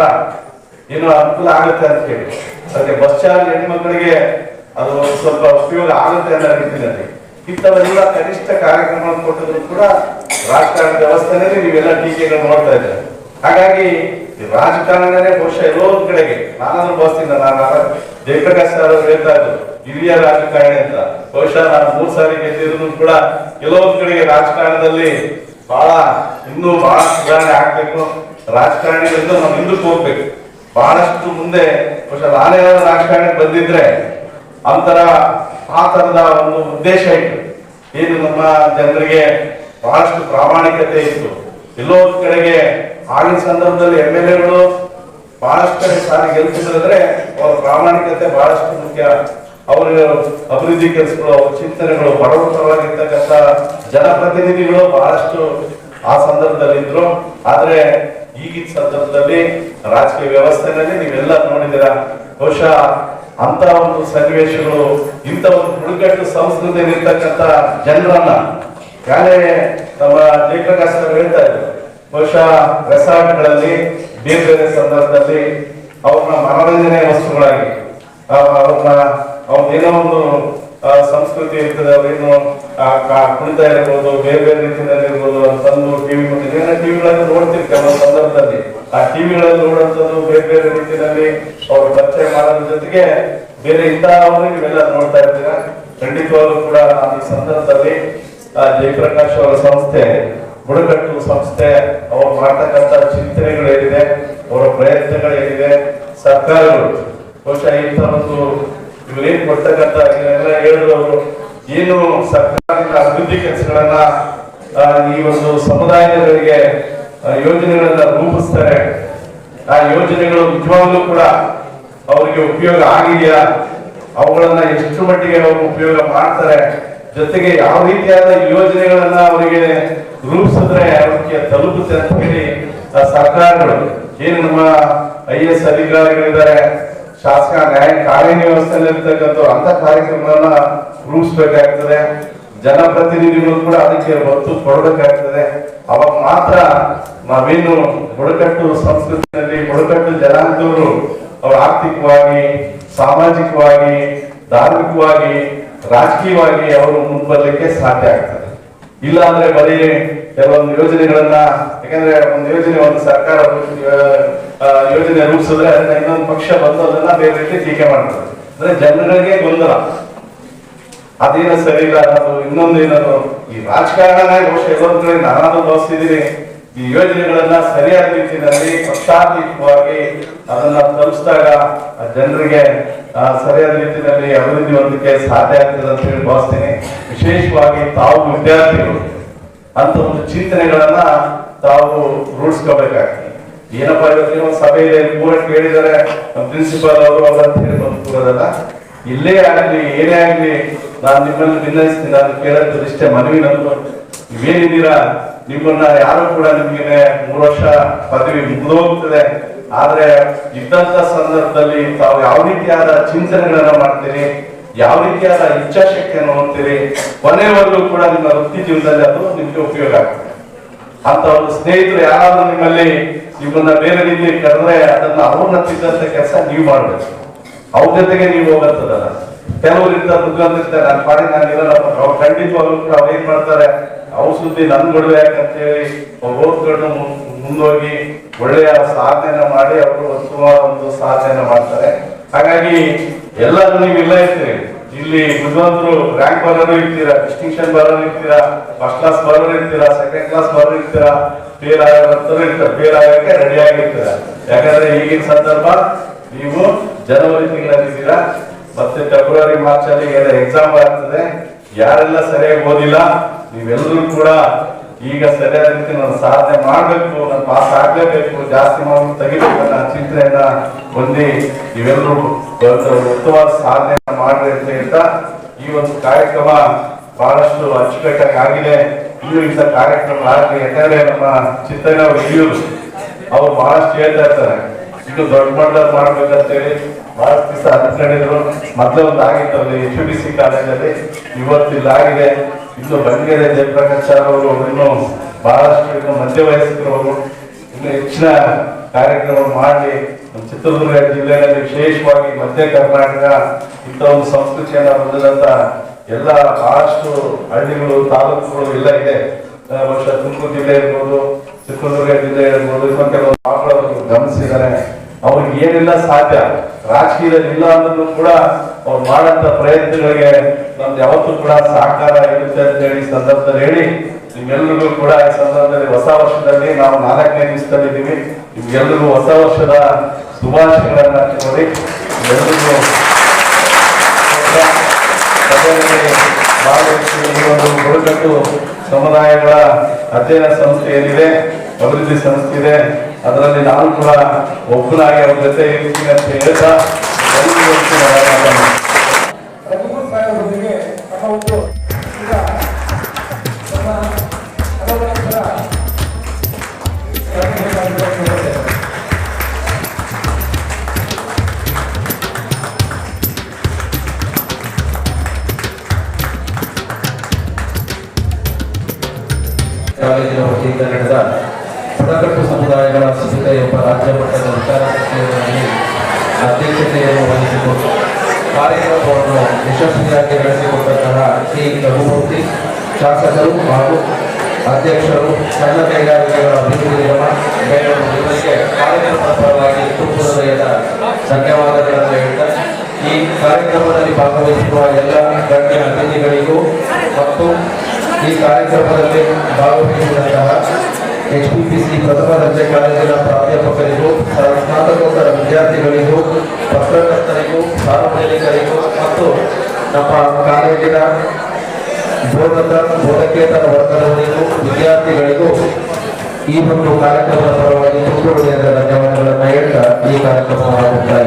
ಏನೋ ಅನುಕೂಲ ಆಗುತ್ತೆ ಅಂತ ಹೇಳಿ, ಅದಕ್ಕೆ ಬಸ್ ಚಾರ್ಜ್ ಹೆಣ್ಮಕ್ಳಿಗೆ ಅದು ಸ್ವಲ್ಪ ಉಪಯೋಗ ಆಗುತ್ತೆ ಅನ್ನೋ ರೀತಿಯಲ್ಲಿ ಇಂಥವೆಲ್ಲ ಕನಿಷ್ಠ ಕಾರ್ಯಕ್ರಮ ಕೊಟ್ಟಿದ್ರು ಕೂಡ ರಾಜಕಾರಣ ವ್ಯವಸ್ಥೆನಲ್ಲಿ ನೀವೆಲ್ಲ ಟೀಕೆಗಳು ನೋಡ್ತಾ ಇದ್ದಾರೆ. ಹಾಗಾಗಿ ರಾಜಕಾರಣನೇ ಬಹುಶಃ ಎಲ್ಲೋ ಒಂದ್ ಕಡೆಗೆ ನಾನಾದ್ರೂ ಭಾವಿಸ್ತೀನಿ, ನಾನು ಜಯಪ್ರಕಾಶ್ ಸರ್ ಅವರು ಹೇಳ್ತಾ ಇದ್ರು ಹಿರಿಯ ರಾಜಕಾರಣಿ ಅಂತ. ಬಹುಶಃ ನಾನು 3 ಸಾರಿ ಗೆದ್ದಿದ್ರು ಕೂಡ ಎಲ್ಲೋ ಒಂದ್ ಕಡೆಗೆ ರಾಜಕಾರಣದಲ್ಲಿ ಇನ್ನೂ ಬಹಳ ಸುಧಾರಣೆ ಆಗ್ಬೇಕು. ರಾಜಕಾರಣಿಗಳಿಂದ ನಾವು ಹಿಂದಕ್ಕೆ ಹೋಗ್ಬೇಕು, ಬಹಳಷ್ಟು ಮುಂದೆ. ಬಹುಶಃ ನಾನೇ ರಾಜಕಾರಣಕ್ಕೆ ಬಂದಿದ್ರೆ ಆ ತರದ ಒಂದು ಉದ್ದೇಶ ಇತ್ತು. ಏನು ನಮ್ಮ ಜನರಿಗೆ ಬಹಳಷ್ಟು ಪ್ರಾಮಾಣಿಕತೆ ಇತ್ತು. ಎಲ್ಲೋ ಒಂದ್ ಕಡೆಗೆ ಆಗಿನ ಸಂದರ್ಭದಲ್ಲಿ MLAಗಳು ಬಹಳಷ್ಟು ಕಡೆ ಸಾರಿ ಗೆಲ್ತಿದ್ರೆ ಅವರ ಪ್ರಾಮಾಣಿಕತೆ ಬಹಳಷ್ಟು ಮುಖ್ಯ. ಅವರ ಅಭಿವೃದ್ಧಿ ಕೆಲಸಗಳು, ಅವರ ಚಿಂತನೆಗಳು, ಬಡವರ ಪರವಾಗಿರ್ತಕ್ಕಂಥ ಜನಪ್ರತಿನಿಧಿಗಳು ಬಹಳಷ್ಟು ಆ ಸಂದರ್ಭದಲ್ಲಿ ಇದ್ರು. ಆದ್ರೆ ಈಗಿನ ಸಂದರ್ಭದಲ್ಲಿ ರಾಜಕೀಯ ವ್ಯವಸ್ಥೆನಲ್ಲಿ ನೀವೆಲ್ಲ ನೋಡಿದ್ದೀರಾ. ಬಹುಶಃ ಅಂತ ಒಂದು ಸನ್ನಿವೇಶಗಳು, ಇಂಥ ಒಂದು ಬುಡಕಟ್ಟು ಸಂಸ್ಕೃತಿಯಲ್ಲಿರ್ತಕ್ಕಂಥ ಜನರನ್ನ ಯಾರೇ ನಮ್ಮ ಜಯಪ್ರಕಾಶ್ ಅವರು ಹೇಳ್ತಾ ಇದ್ರು, ಬಹುಶಃ ರೆಸಾರ್ಟ್ಗಳಲ್ಲಿ ಬೇರೆ ಸಂದರ್ಭದಲ್ಲಿ ಅವ್ರನ್ನ ಮನೋರಂಜನೆ ವಸ್ತುಗಳಾಗಿ ಅವ್ರದ್ದೇನೋ ಒಂದು ಸಂಸ್ಕೃತಿ ಇರ್ತದೆ, ಅವ್ರೇನು ಕುಣಿತ ಇರ್ಬೋದು, ಬೇರೆ ರೀತಿಯಲ್ಲಿ ಇರ್ಬೋದು ತಂದು ಟಿವಿಗಳಲ್ಲಿ ನೋಡ್ತೀವಿ. ಕೆಲವು ಸಂದರ್ಭದಲ್ಲಿ ಆ ಟಿವಿಗಳಲ್ಲಿ ನೋಡುವಂಥದ್ದು ಬೇರೆ ರೀತಿಯಲ್ಲಿ ಅವ್ರು ಪರಿಚಯ ಮಾಡೋದ್ರ ಜೊತೆಗೆ ಬೇರೆ ಇಂಥವ್ರು ನೀವೆಲ್ಲ ನೋಡ್ತಾ ಇರ್ತೀರ. ಖಂಡಿತವಾಗ್ಲೂ ಕೂಡ ಈ ಸಂದರ್ಭದಲ್ಲಿ ಜಯಪ್ರಕಾಶ್ ಅವರ ಸಂಸ್ಥೆ, ಬುಡಕಟ್ಟು ಸಂಸ್ಥೆ, ಅವ್ರು ಮಾಡ್ತಕ್ಕಂಥ ಚಿಂತನೆಗಳೇನಿದೆ, ಅವರ ಪ್ರಯತ್ನಗಳೇನಿದೆ, ಸರ್ಕಾರಗಳು ಬಹುಶಃ ಇಂಥ ಒಂದು ಇವ್ರೇನ್ ಕೊಡ್ತಕ್ಕಂಥ ಎಲ್ಲ ಹೇಳಿದವರು ಏನು ಸರ್ಕಾರದಿಂದ ಅಭಿವೃದ್ಧಿ ಕೆಲಸಗಳನ್ನ ಈ ಒಂದು ಸಮುದಾಯಗಳಿಗೆ ಯೋಜನೆಗಳನ್ನ ರೂಪಿಸ್ತಾರೆ. ಆ ಯೋಜನೆಗಳು ನಿಜವಾಗ್ಲೂ ಕೂಡ ಅವರಿಗೆ ಉಪಯೋಗ ಆಗಿದೆಯಾ, ಅವುಗಳನ್ನ ಎಷ್ಟು ಮಟ್ಟಿಗೆ ಅವರು ಉಪಯೋಗ ಮಾಡ್ತಾರೆ, ಜೊತೆಗೆ ಯಾವ ರೀತಿಯಾದ ಯೋಜನೆಗಳನ್ನ ಅವರಿಗೆ ರೂಪಿಸಿದ್ರೆ ಅವರಿಗೆ ತಲುಪುತ್ತೆ ಅಂತ ಹೇಳಿ ಸರ್ಕಾರಗಳು ಏನು ನಮ್ಮ IAS ಅಧಿಕಾರಿಗಳಿದ್ದಾರೆ, ಶಾಸಕ ನ್ಯಾಯ ಕಾನೂನು ವ್ಯವಸ್ಥೆಯಲ್ಲಿ ಇರ್ತಕ್ಕಂಥ ಅಂತ ಕಾರ್ಯಕ್ರಮಗಳನ್ನ ರೂಪಿಸಬೇಕಾಗ್ತದೆ. ಜನಪ್ರತಿನಿಧಿಗಳು ಕೂಡ ಅದಕ್ಕೆ ಒತ್ತು ಕೊಡಬೇಕಾಗ್ತದೆ. ಅವಾಗ ಮಾತ್ರ ನಾವೇನು ಬುಡಕಟ್ಟು ಸಂಸ್ಕೃತಿಯಲ್ಲಿ ಬುಡಕಟ್ಟು ಜನಾಂಗದವರು ಅವರು ಆರ್ಥಿಕವಾಗಿ, ಸಾಮಾಜಿಕವಾಗಿ ಧಾರ್ಮಿಕವಾಗಿ ರಾಜಕೀಯವಾಗಿ ಅವರು ಮುಂದುವರಲಿಕ್ಕೆ ಸಾಧ್ಯ ಆಗ್ತದೆ. ಇಲ್ಲ ಅಂದ್ರೆ ಬರೀ ಕೆಲವೊಂದು ಯೋಜನೆಗಳನ್ನ, ಯಾಕಂದ್ರೆ ಒಂದು ಯೋಜನೆ ಒಂದು ಸರ್ಕಾರ ಯೋಜನೆ ರೂಪಿಸಿದ್ರೆ ಅದನ್ನ ಇನ್ನೊಂದು ಪಕ್ಷ ಬಂದು ಅದನ್ನ ಬೇರೆ ರೀತಿ ಟೀಕೆ ಮಾಡ್ತಾರೆ. ಅಂದ್ರೆ ಜನಗಳಿಗೆ ಗೊಂದಲ, ಅದೇನೋ ಸರಿ ಇಲ್ಲ ಅನ್ನೋದು, ಇನ್ನೊಂದು ಏನದು ಈ ರಾಜಕಾರಣನೇ ಬಹುಶಃ ಎಲ್ಲೊಂದ್ ಕಡೆ ನಾನಾದ್ರೂ ಭಾವಿಸಿದೀನಿ. ಈ ಯೋಜನೆಗಳನ್ನ ಸರಿಯಾದ ರೀತಿಯಲ್ಲಿ ಪಕ್ಷಾತೀತವಾಗಿ ಅದನ್ನ ತಲುಪಿಸಿದಾಗ ಜನರಿಗೆ ಸರಿಯಾದ ರೀತಿಯಲ್ಲಿ ಅಭಿವೃದ್ಧಿ ಹೊಂದಕ್ಕೆ ಸಾಧ್ಯ ಆಗ್ತದೆ ಅಂತ ಹೇಳಿ ಭಾವಿಸ್ತೀನಿ. ವಿಶೇಷವಾಗಿ ತಾವು ವಿದ್ಯಾರ್ಥಿಗಳು ಅಂತ ಒಂದು ಚಿಂತನೆಗಳನ್ನ ತಾವು ರೂಢಿಸ್ಕೋಬೇಕಾಗ್ತದೆ. ಏನಪ್ಪಾ ಇವತ್ತಿನ ಸಭೆ ಇದೆ, ಪೂರ ಕೇಳಿದರೆ ಪ್ರಿನ್ಸಿಪಾಲ್ ಅವರು ಅಂತ ಹೇಳಿ ಬಂದ್ಕೂಡೋದಲ್ಲ. ಇಲ್ಲೇ ಆಗ್ಲಿ ಏನೇ ಆಗ್ಲಿ ನಾನು ನಿಮ್ಮಲ್ಲಿ ಭಿನ್ನಯಿಸ್ತೀನಿ. ನಾನು ಕೇಳೋದು ಇಷ್ಟೇ ಮನವಿ ನಂದು, ನೀವೇನಿದ್ದೀರಾ ನಿಮ್ಮನ್ನ ಯಾರು ಕೂಡ ನಿಮ್ಗೆ 3 ವರ್ಷ ಪದವಿ ಮುಗಿದೋಗ್ತದೆ, ಆದ್ರೆ ಇದ್ದಂತ ಸಂದರ್ಭದಲ್ಲಿ ತಾವು ಯಾವ ರೀತಿಯಾದ ಚಿಂತನೆಗಳನ್ನ ಮಾಡ್ತೀರಿ, ಯಾವ ರೀತಿಯಾದ ಇಚ್ಛಾಶಕ್ತಿಯನ್ನು ಹೊಂದ್ತೀರಿ, ಕೊನೆವರೆಗೂ ಕೂಡ ನಿಮ್ಮ ವೃತ್ತಿ ಜೀವನದಲ್ಲಿ ಅದು ನಿಮ್ಗೆ ಉಪಯೋಗ ಆಗ್ತದೆ. ಅಂತ ಒಂದು ಸ್ನೇಹಿತರು ಯಾರಾದ್ರೂ ನಿಮ್ಮನ್ನ ಬೇರೆ ರೀತಿ ಕರೆದ್ರೆ ಅದನ್ನ ಅವ್ರನ್ನ ತಿದ್ದಂತ ಕೆಲಸ ನೀವು ಮಾಡ್ಬೇಕು. ಅವ್ರ ಜೊತೆಗೆ ನೀವು ಹೋಗತ್ತದಲ್ಲ. ಕೆಲವರು ಇರ್ತಾರೆ ಬುದ್ಧಿವಂತಿರ್ತಾರೆ, ನನ್ನ ಪಾಡಿ ನಾನು ಇರಲ್ಲಪ್ಪ, ಅವ್ರು ಖಂಡಿತವಾಗ್ಲೂ ಕೂಡ ಅವ್ರು ಏನ್ ಮಾಡ್ತಾರೆ, ಅವ್ರ ಸುದ್ದಿ ನನ್ ಕೊಡುವೆ ಯಾಕಂತೇಳಿ ಓದ್ಕೊಂಡು ಮುಂದೋಗಿ ಒಳ್ಳೆಯ ಸಾಧನೆಯನ್ನ ಮಾಡಿ ಅವರು ಉತ್ತಮ ಒಂದು ಸಾಧನೆಯನ್ನ ಮಾಡ್ತಾರೆ. ಹಾಗಾಗಿ ಎಲ್ಲರೂ ನೀವು ಇಲ್ಲ ಇರ್ತೀರಿ. ಇಲ್ಲಿ ಬುದ್ಧಿವಂತರು ರ್ಯಾಂಕ್ ಬರೋರು ಇರ್ತೀರಾ, ಡಿಸ್ಟಿಂಕ್ಷನ್ ಬರೋರು ಇರ್ತೀರಾ, ಫಸ್ಟ್ ಕ್ಲಾಸ್ ಬರೋರು ಇರ್ತೀರಾ, ಸೆಕೆಂಡ್ ಕ್ಲಾಸ್ ಬರೋರು ಇರ್ತೀರಾ, ಫೇಲ್ ಆಗೋರು ಇರ್ತಾರೆ, ಫೇಲ್ ಆಗಕ್ಕೆ ರೆಡಿ ಆಗಿರ್ತೀರಾ. ಯಾಕಂದ್ರೆ ಈಗಿನ ಸಂದರ್ಭ ನೀವು ಜನವರಿ ತಿಂಗಳಲ್ಲಿದ್ದೀರಾ, ಮತ್ತೆ ಫೆಬ್ರವರಿ ಮಾರ್ಚ್ ಅಲ್ಲಿ ಎಕ್ಸಾಮ್ ಆಗ್ತದೆ. ಯಾರೆಲ್ಲ ಸರಿಯಾಗಿ ಓದಿಲ್ಲ ನೀವೆಲ್ಲರೂ ಕೂಡ ಈಗ ಸರಿಯಾದ ರೀತಿ ನಾನು ಸಾಧನೆ ಮಾಡ್ಬೇಕು, ನಾನು ಪಾಸ್ ಆಗ್ಲೇಬೇಕು, ಜಾಸ್ತಿ ಮಾರ್ಕ್ಸ್ ತೆಗಿಬೇಕು ಅನ್ನೋ ಚಿಂತನೆಯನ್ನ ಹೊಂದಿ ನೀವೆಲ್ಲರೂ ಉತ್ತಮವಾದ ಸಾಧನೆ ಮಾಡ್ರಿ ಅಂತ ಹೇಳ್ತಾ ಈ ಒಂದು ಕಾರ್ಯಕ್ರಮ ಬಹಳಷ್ಟು ಅಚ್ಚುಕಟ್ಟಾಗಿ ಆಗಿದೆ. ಇನ್ನು ಇಂಥ ಕಾರ್ಯಕ್ರಮ ಆಗಲಿ. ಯಾಕಂದ್ರೆ ನಮ್ಮ ಚಿಂತನೆ ಹಿರಿಯರು ಅವ್ರು ಬಹಳಷ್ಟು ಹೇಳ್ತಾ ಇರ್ತಾರೆ, ಇನ್ನು ದೊಡ್ಡ ಮಟ್ಟದಲ್ಲಿ ಮಾಡ್ಬೇಕಂತೇಳಿ ಬಹಳಷ್ಟು ದಿವಸ ಅನ್ಕೊಂಡಿದ್ರು. ಮೊದಲೇ ಒಂದು ಆಗಿತ್ತಲ್ಲಿ HUDC ಕಾಲೇಜಲ್ಲಿ, ಇವತ್ತು ಇಲ್ಲಾಗಿದೆ. ಇನ್ನು ಬಂಗೇರಿ ಜಯಪ್ರಕಾಶ್ ಅವರು ಇನ್ನು ಬಹಳಷ್ಟು ಇನ್ನು ಮಧ್ಯ ವಯಸ್ಕರವರು ಇನ್ನು ಹೆಚ್ಚಿನ ಕಾರ್ಯಕ್ರಮ ಮಾಡಿ ಚಿತ್ರದುರ್ಗ ಜಿಲ್ಲೆಯಲ್ಲಿ ವಿಶೇಷವಾಗಿ ಮಧ್ಯ ಕರ್ನಾಟಕ ಇಂಥ ಒಂದು ಸಂಸ್ಕೃತಿಯನ್ನ ಹೊಂದಿದಂತ ಎಲ್ಲ ಬಹಳಷ್ಟು ಹಳ್ಳಿಗಳು ತಾಲೂಕುಗಳು ಎಲ್ಲ ಇದೆ. ಬಹುಶಃ ತುಮಕೂರು ಜಿಲ್ಲೆ ಇರ್ಬೋದು, ಚಿತ್ರದುರ್ಗ ಜಿಲ್ಲೆ ಇರ್ಬೋದು, ಇನ್ನೊಂದು ಕೆಲವು ಮಕ್ಕಳು ಗಮನಿಸಿದ್ದಾರೆ. ಅವ್ರಿಗೆ ಏನೆಲ್ಲ ಸಾಧ್ಯ ರಾಜಕೀಯದಲ್ಲಿ ಇಲ್ಲ ಅಂದ್ರೂ ಕೂಡ ಅವ್ರು ಮಾಡಂತ ಪ್ರಯತ್ನಗಳಿಗೆ ನಮ್ದು ಯಾವತ್ತೂ ಕೂಡ ಸಹಕಾರ ಇರುತ್ತೆ ಅಂತ ಹೇಳಿ ಸಂದರ್ಭದಲ್ಲಿ ಹೇಳಿ ನಿಮ್ಗೆಲ್ರಿಗೂ ಕೂಡ ಈ ಸಂದರ್ಭದಲ್ಲಿ ಹೊಸ ವರ್ಷದಲ್ಲಿ ನಾವು 4ನೇ ದಿವಸದಲ್ಲಿದ್ದೀವಿ. ನಿಮ್ಗೆಲ್ರಿಗೂ ಹೊಸ ವರ್ಷದ ಶುಭಾಶಯಗಳನ್ನ ನೋಡಿ ಎಲ್ಲರಿಗೂ ಈ ಒಂದು ಬುಡಕಟ್ಟು ಸಮುದಾಯಗಳ ಅಧ್ಯಯನ ಸಂಸ್ಥೆ ಏನಿದೆ, ಅಭಿವೃದ್ಧಿ ಸಂಸ್ಥೆ ಇದೆ, ಅದರಲ್ಲಿ ನಾನು ಕೂಡ ಒಬ್ಬನಾಗಿ ಅವ್ರ ಜೊತೆ ಇರ್ತೀನಿ ಅಂತ ಹೇಳ್ತಾ ಕಾಲೇಜಿನ ವತಿಯಿಂದ ನಡೆದ ಬುಡಕಟ್ಟು ಸಮುದಾಯಗಳ ಅಸ್ಮಿತೆ ಎಂಬ ರಾಜ್ಯ ಮಟ್ಟದ ವಿಚಾರಗೋಷ್ಠಿಯಲ್ಲಿ ಅಧ್ಯಕ್ಷತೆಯನ್ನು ವಹಿಸಿಕೊಂಡು ಕಾರ್ಯಕ್ರಮವನ್ನು ಯಶಸ್ವಿಯಾಗಿ ನಡೆಸಿಕೊಟ್ಟಂತಹ ಶ್ರೀ ರಘುಮೂರ್ತಿ ಶಾಸಕರು ಹಾಗೂ ಅಧ್ಯಕ್ಷರು ಸಣ್ಣ ಕೈಗಾರಿಕೆಗಳ ಅಭಿವೃದ್ಧಿ ನಿಗಮ ಬೆಂಗಳೂರು ಇವರಿಗೆ ಕಾರ್ಯಕ್ರಮದ ಪರವಾಗಿ ತುಂಬ ಹೃದಯದ ಧನ್ಯವಾದಗಳನ್ನು ಹೇಳ್ತಾ ಈ ಕಾರ್ಯಕ್ರಮದಲ್ಲಿ ಭಾಗವಹಿಸಿರುವ ಎಲ್ಲ ಗಣ್ಯ ಅತಿಥಿಗಳಿಗೂ ಮತ್ತು ಈ ಕಾರ್ಯಕ್ರಮದಲ್ಲಿ ಭಾಗವಹಿಸಿದಂತಹ HPPC ಪ್ರಥಮ ದರ್ಜೆ ಕಾಲೇಜಿನ ಪ್ರಾಧ್ಯಾಪಕರಿಗೂ, ಸ್ನಾತಕೋತ್ತರ ವಿದ್ಯಾರ್ಥಿಗಳಿಗೂ, ಪತ್ರಕರ್ತರಿಗೂ, ಸಾರ್ವಜನಿಕರಿಗೂ ಮತ್ತು ನಮ್ಮ ಕಾಲೇಜಿನ ಬೋಧಕೇತರ ವರ್ಗದವರಿಗೂ, ವಿದ್ಯಾರ್ಥಿಗಳಿಗೂ ಈ ಒಂದು ಕಾರ್ಯಕ್ರಮದ ಪರವಾಗಿ ತುಂಬ ಹೃದಯದ ಧನ್ಯವಾದಗಳನ್ನು ಹೇಳ್ತಾ ಈ ಕಾರ್ಯಕ್ರಮವನ್ನು ಮುಕ್ತಾಯ